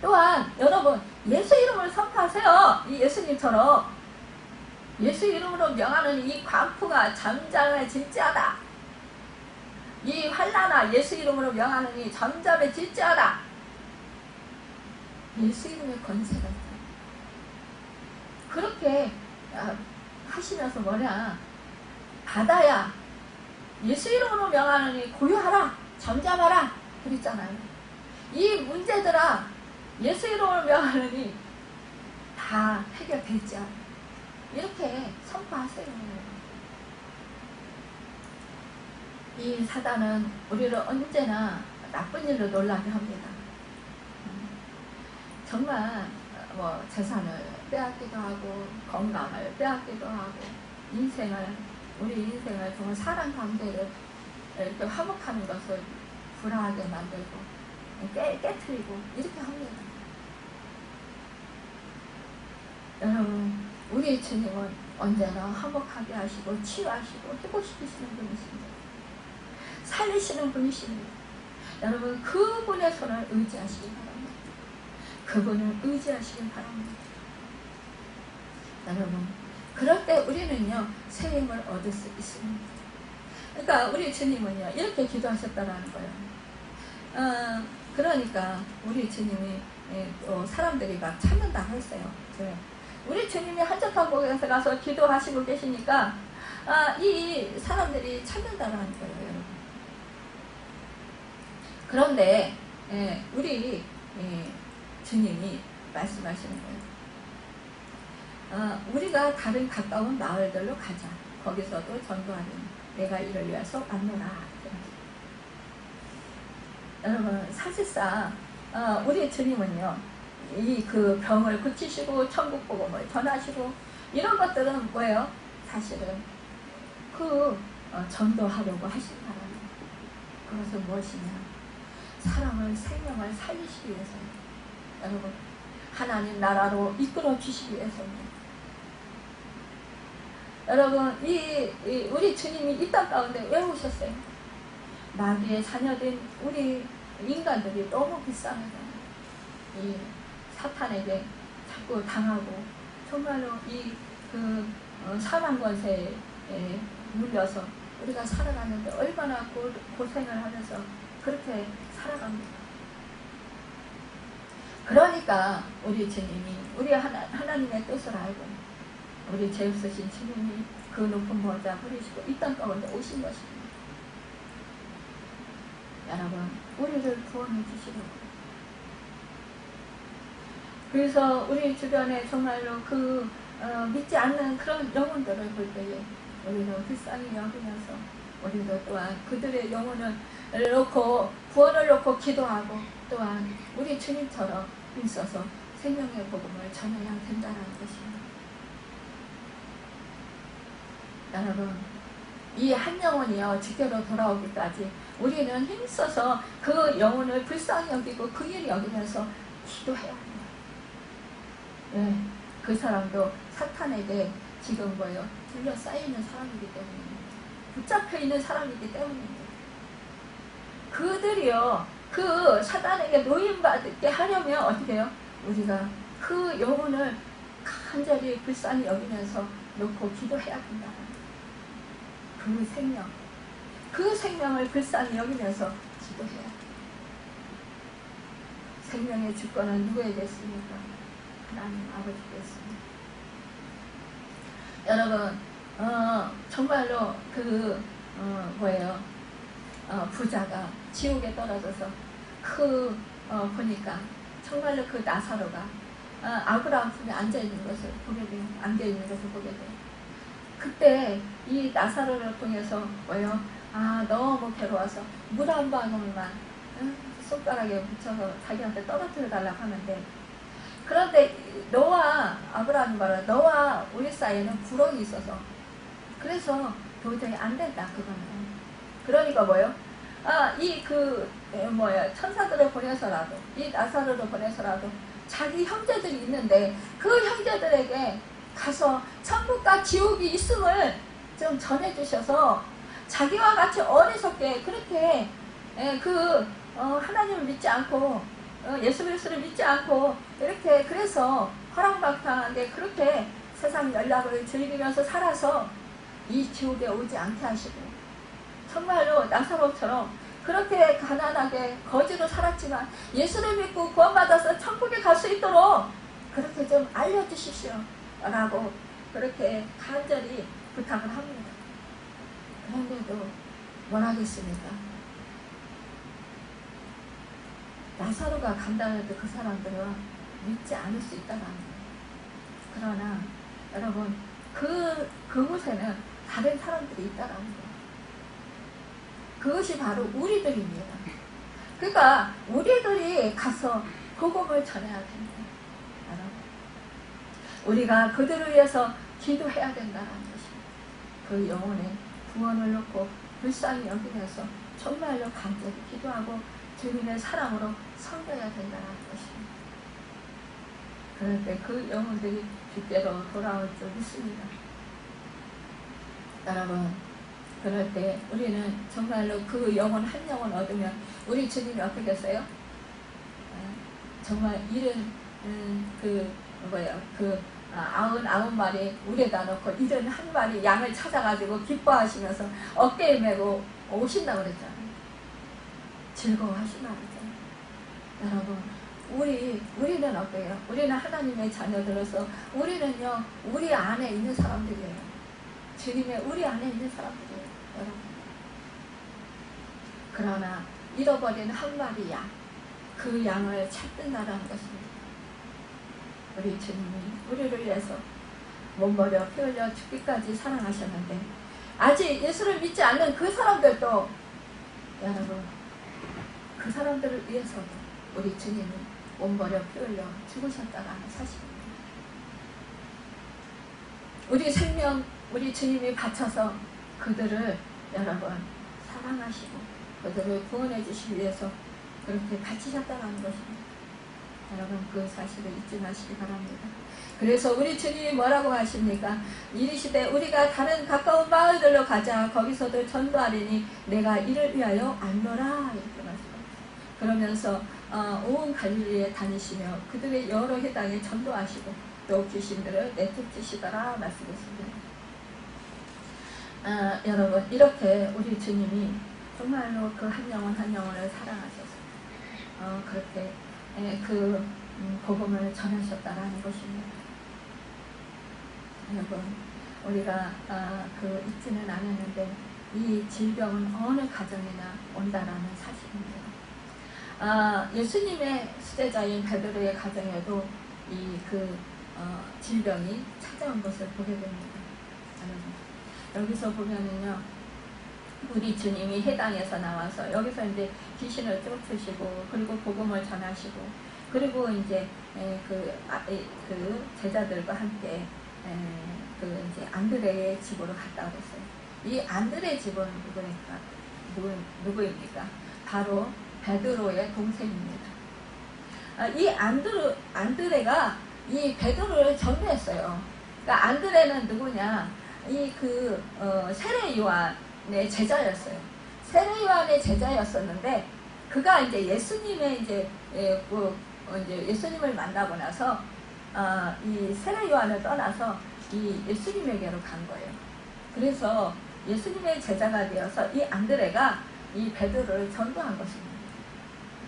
또한 여러분, 예수 이름을 선포하세요. 이 예수님처럼 예수 이름으로 명하는 이 광풍아 잠잠해질지어다. 이 환난아 예수 이름으로 명하는 이 잠잠해질지어다. 예수 이름의 권세가 있어요. 그렇게 하시면서 뭐냐, 바다야 예수 이름으로 명하는 이 고요하라, 잠잠하라 그랬잖아요. 이 문제들아 예수 이름으로 명하느니 다 해결되지. 이렇게 선포하세요. 이 사단은 우리를 언제나 나쁜 일로 놀라게 합니다. 정말 뭐 재산을 빼앗기도 하고 건강을 빼앗기도 하고 우리 인생을 정말 사랑 관계를 이렇게 화목하는 것을 불화하게 만들고 깨트리고 이렇게 합니다. 여러분, 우리 주님은 언제나 화목하게 하시고 치유하시고 회복시키시는 분이십니다. 살리시는 분이십니다. 여러분, 그분의 손을 의지하시기 바랍니다. 그분을 의지하시기 바랍니다. 여러분, 그럴 때 우리는요 새 힘을 얻을 수 있습니다. 그러니까 우리 주님은요 이렇게 기도하셨다라는 거예요. 그러니까 우리 주님이 사람들이 막 찾는다고 했어요. 우리 주님이 한적한 곳에 가서 기도하시고 계시니까 이 사람들이 찾는다라는 거예요, 여러분. 그런데 우리 주님이 말씀하시는 거예요. 우리가 다른 가까운 마을들로 가자. 거기서도 전도하는 내가 이를 위해서 왔노라. 여러분, 사실상 우리 주님은요 이 그 병을 고치시고 천국 복음을 전하시고 이런 것들은 뭐예요? 사실은 전도하려고 하신 바랍니다. 그것은 무엇이냐? 사람을 생명을 살리시기 위해서입니다. 여러분, 하나님 나라로 이끌어 주시기 위해서입니다. 여러분, 우리 주님이 이 땅 가운데 왜 오셨어요? 마귀의 자녀된 우리 인간들이 너무 불쌍해서 이 사탄에게 자꾸 당하고 정말로 사망 권세에 물려서 우리가 살아가는데 얼마나 고생을 하면서 그렇게 살아갑니다. 그러니까 우리 주님이 우리 하나님의 뜻을 알고 우리 죄 없으신 주님이 그 높은 보좌 부리시고 이 땅 가운데 오신 것입니다. 여러분, 우리를 구원해 주시려고. 그래서 우리 주변에 정말로 믿지 않는 그런 영혼들을 볼 때에 우리는 불쌍히 여기면서 우리도 또한 그들의 영혼을 놓고 구원을 놓고 기도하고 또한 우리 주님처럼 있어서 생명의 복음을 전해야 된다는 것입니다. 여러분, 이 한 영혼이요 주께로 돌아오기까지 우리는 힘써서 그 영혼을 불쌍히 여기고 그 일 여기면서 기도해야 합니다. 네, 그 사람도 사탄에게 지금 뭐예요? 둘러싸이는 사람이기 때문입니다. 붙잡혀 있는 사람이기 때문입니다. 그들이요 그 사탄에게 노임받게 하려면 어떻게 해요? 우리가 그 영혼을 간절히 불쌍히 여기면서 놓고 기도해야 된다. 그 생명을 불쌍히 여기면서 기도해야 돼요. 생명의 주권은 누구에게 있습니까? 하나님 아버지께 있습니다. 여러분, 정말로 부자가 지옥에 떨어져서 보니까 정말로 그 나사로가 아브라함 품에 앉아있는 것을 보게 돼요. 안겨있는 것을 보게 돼요. 그때 이 나사로를 통해서 너무 괴로워서 물 한 방울만 손가락에 묻혀서 자기한테 떨어뜨려 달라고 하는데, 그런데 너와 아브라함이 말하는 너와 우리 사이에는 구렁이 있어서 그래서 도저히 안 된다, 그거는. 그러니까 뭐요? 천사들을 보내서라도, 이 나사로를 보내서라도 자기 형제들이 있는데 그 형제들에게 가서 천국과 지옥이 있음을 좀 전해주셔서 자기와 같이 어리석게 그렇게 하나님을 믿지 않고 예수 그리스도를 믿지 않고 이렇게 그래서 허랑방탕하게 그렇게 세상 연락을 즐기면서 살아서 이 지옥에 오지 않게 하시고, 정말로 나사로처럼 그렇게 가난하게 거지로 살았지만 예수를 믿고 구원받아서 천국에 갈 수 있도록 그렇게 좀 알려주십시오 라고 그렇게 간절히 부탁을 합니다. 그런데도 뭘 하겠습니까? 나사로가 간다고 해도 그 사람들은 믿지 않을 수 있다는 거예요. 그러나 여러분, 그곳에는 다른 사람들이 있다는 거예요. 그것이 바로 우리들입니다. 그러니까 우리들이 가서 복음을 전해야 됩니다. 여러분, 우리가 그들을 위해서 기도해야 된다는 것입니다. 그 영혼의 구원을 놓고 불쌍히 여기면서 정말로 간절히 기도하고 주님의 사랑으로 섬겨야 된다는 것입니다. 그럴 때 그 영혼들이 주께로 돌아올 줄 믿습니다. 여러분, 그럴 때 우리는 정말로 그 영혼 한 영혼 얻으면 우리 주님이 어떻게 했어요? 정말 99마리 우레다 놓고 71마리 양을 찾아가지고 기뻐하시면서 어깨에 메고 오신다고 그랬잖아요. 즐거워하신다고 그랬잖아요. 여러분, 우리는 어때요? 우리는 하나님의 자녀들로서 우리는요, 우리 안에 있는 사람들이에요. 주님의 우리 안에 있는 사람들이에요. 여러분. 그러나 잃어버린 한 마리 양, 그 양을 찾는다라는 것입니다. 우리 주님이 우리를 위해서 몸버려 피 흘려 죽기까지 사랑하셨는데 아직 예수를 믿지 않는 그 사람들도, 여러분, 그 사람들을 위해서도 우리 주님이 몸버려 피 흘려 죽으셨다라는 사실입니다. 우리 생명, 우리 주님이 바쳐서 그들을 여러분 사랑하시고 그들을 구원해 주시기 위해서 그렇게 바치셨다는 것입니다. 여러분, 그 사실을 잊지 마시기 바랍니다. 그래서 우리 주님이 뭐라고 하십니까? 이르시되 우리가 다른 가까운 마을들로 가자. 거기서도 전도하리니 내가 이를 위하여 안노라. 이렇게 말씀하셨어요. 그러면서 온 갈릴리에 다니시며 그들의 여러 해당에 전도하시고 또 귀신들을 내쫓으시더라 말씀했습니다. 여러분, 이렇게 우리 주님이 정말로 그 한 영혼 한 영혼을 사랑하셔서 그렇게 복음을 전하셨다라는 것입니다. 여러분, 우리가 잊지는 않았는데 이 질병은 어느 가정이나 온다라는 사실입니다. 예수님의 수제자인 베드로의 가정에도 질병이 찾아온 것을 보게 됩니다. 여기서 보면은요, 우리 주님이 해당에서 나와서 여기서 이제 귀신을 쫓으시고 그리고 복음을 전하시고 그리고 이제 그 제자들과 함께 이제 안드레의 집으로 갔다 그랬어요. 이 안드레 집은 누구입니까? 바로 베드로의 동생입니다. 이 안드레가 이 베드로를 전도했어요. 그러니까 안드레는 누구냐? 세례 요한의 제자였어요. 세례 요한의 제자였었는데 그가 이제 예수님의 이제 예수님을 만나고 나서 이 세례 요한을 떠나서 이 예수님에게로 간 거예요. 그래서 예수님의 제자가 되어서 이 안드레가 이 베드로를 전도한 것입니다.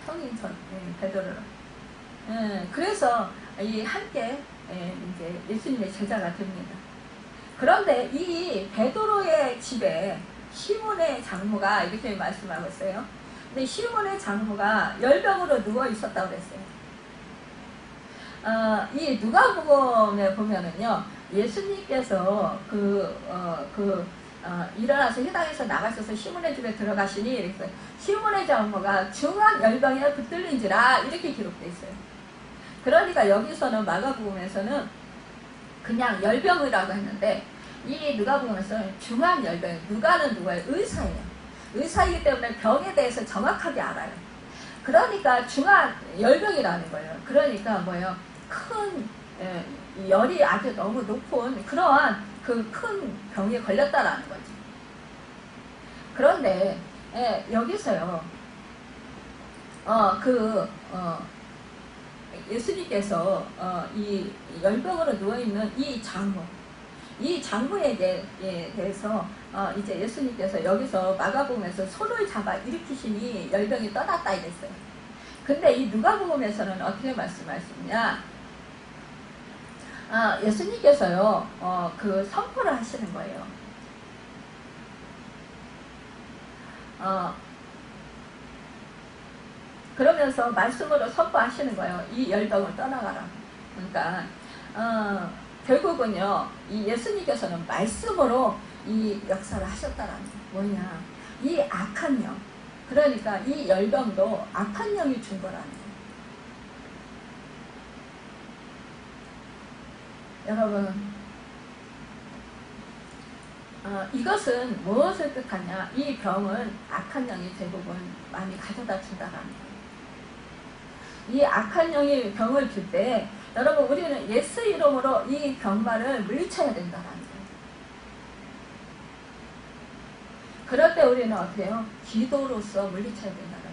성인 베드로를. 그래서 이 함께 이제 예수님의 제자가 됩니다. 그런데 이 베드로의 집에 시몬의 장모가 이렇게 말씀하고 있어요. 근데 시몬의 장모가 열병으로 누워 있었다고 그랬어요. 이 누가복음에 보면은요, 예수님께서 일어나서 회당에서 나가셔서 시몬의 집에 들어가시니 이랬어요. 시몬의 장모가 중한 열병에 붙들린지라 이렇게 기록되어 있어요. 그러니까 여기서는 마가복음에서는 그냥 열병이라고 했는데 이 누가복음에서는 중한 열병, 누가는 누구예요? 의사예요. 의사이기 때문에 병에 대해서 정확하게 알아요. 그러니까 중한 열병이라는 거예요. 그러니까 뭐예요? 큰 열이 아주 너무 높은 그러한 그 큰 병에 걸렸다라는 거지. 그런데 여기서요, 예수님께서 이 열병으로 누워있는 이 장모에 대해서 이제 예수님께서 여기서 마가복음에서 손을 잡아 일으키시니 열병이 떠났다 이랬어요. 근데 이 누가복음에서는 어떻게 말씀하시냐? 예수님께서요, 그 선포를 하시는 거예요. 그러면서 말씀으로 선포하시는 거예요. 이 열병을 떠나가라. 그러니까 결국은요, 이 예수님께서는 말씀으로 이 역사를 하셨다라는 거예요. 뭐냐? 이 악한 영, 그러니까 이 열병도 악한 영이 준 거라는 거예요. 여러분, 이것은 무엇을 뜻하냐? 이 병은 악한 영이 대부분 많이 가져다 준다라는 거예요. 이 악한 영이 병을 줄 때 여러분, 우리는 예수 이름으로 이 병마를 물리쳐야 된다는 거예요. 그럴 때 우리는 어떻게 해요? 기도로서 물리쳐야 된다는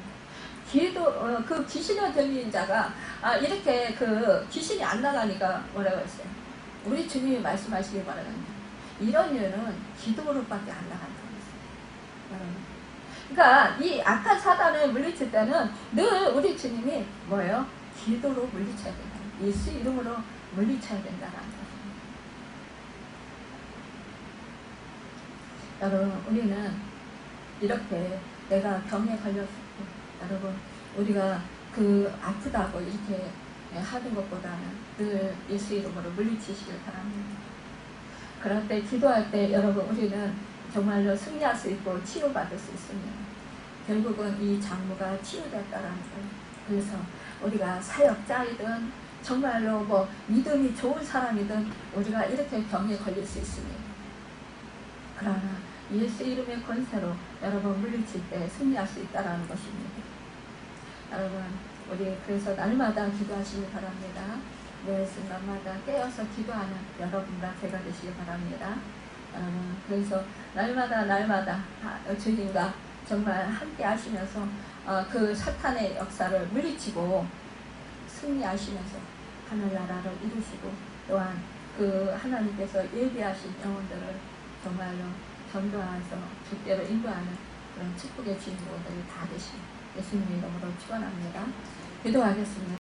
거예요. 그 귀신에 들린 자가 이렇게 그 귀신이 안 나가니까 뭐라고 했어요? 우리 주님이 말씀하시길 바라는 이런 이유는 기도로밖에 안 나간다고 했어요. 그러니까 이 악한 사단을 물리칠 때는 늘 우리 주님이 뭐예요? 기도로 물리쳐야 된다. 예수 이름으로 물리쳐야 된다는 것입니다. 여러분, 우리는 이렇게 내가 병에 걸렸을 때, 여러분, 우리가 그 아프다고 이렇게 하는 것보다는 늘 예수 이름으로 물리치시길 바랍니다. 그럴 때 기도할 때 여러분, 우리는 정말로 승리할 수 있고 치유받을 수 있습니다. 결국은 이 장모가 치유됐다라는 거예요. 그래서 우리가 사역자이든 정말로 뭐 믿음이 좋은 사람이든 우리가 이렇게 병에 걸릴 수 있습니다. 그러나 예수 이름의 권세로 여러분 물리칠 때 승리할 수 있다라는 것입니다. 여러분, 우리 그래서 날마다 기도하시기 바랍니다. 매 순간마다 깨어서 기도하는 여러분과 제가 되시기 바랍니다. 여러분, 그래서 날마다 주님과 정말 함께 하시면서 그 사탄의 역사를 물리치고 승리하시면서 하늘나라를 이루시고 또한 그 하나님께서 예비하신 영혼들을 정말로 전도하여서 주께로 인도하는 그런 축복의 주인공들이 다 되시고 예수님의 이름으로 축원합니다. 기도하겠습니다.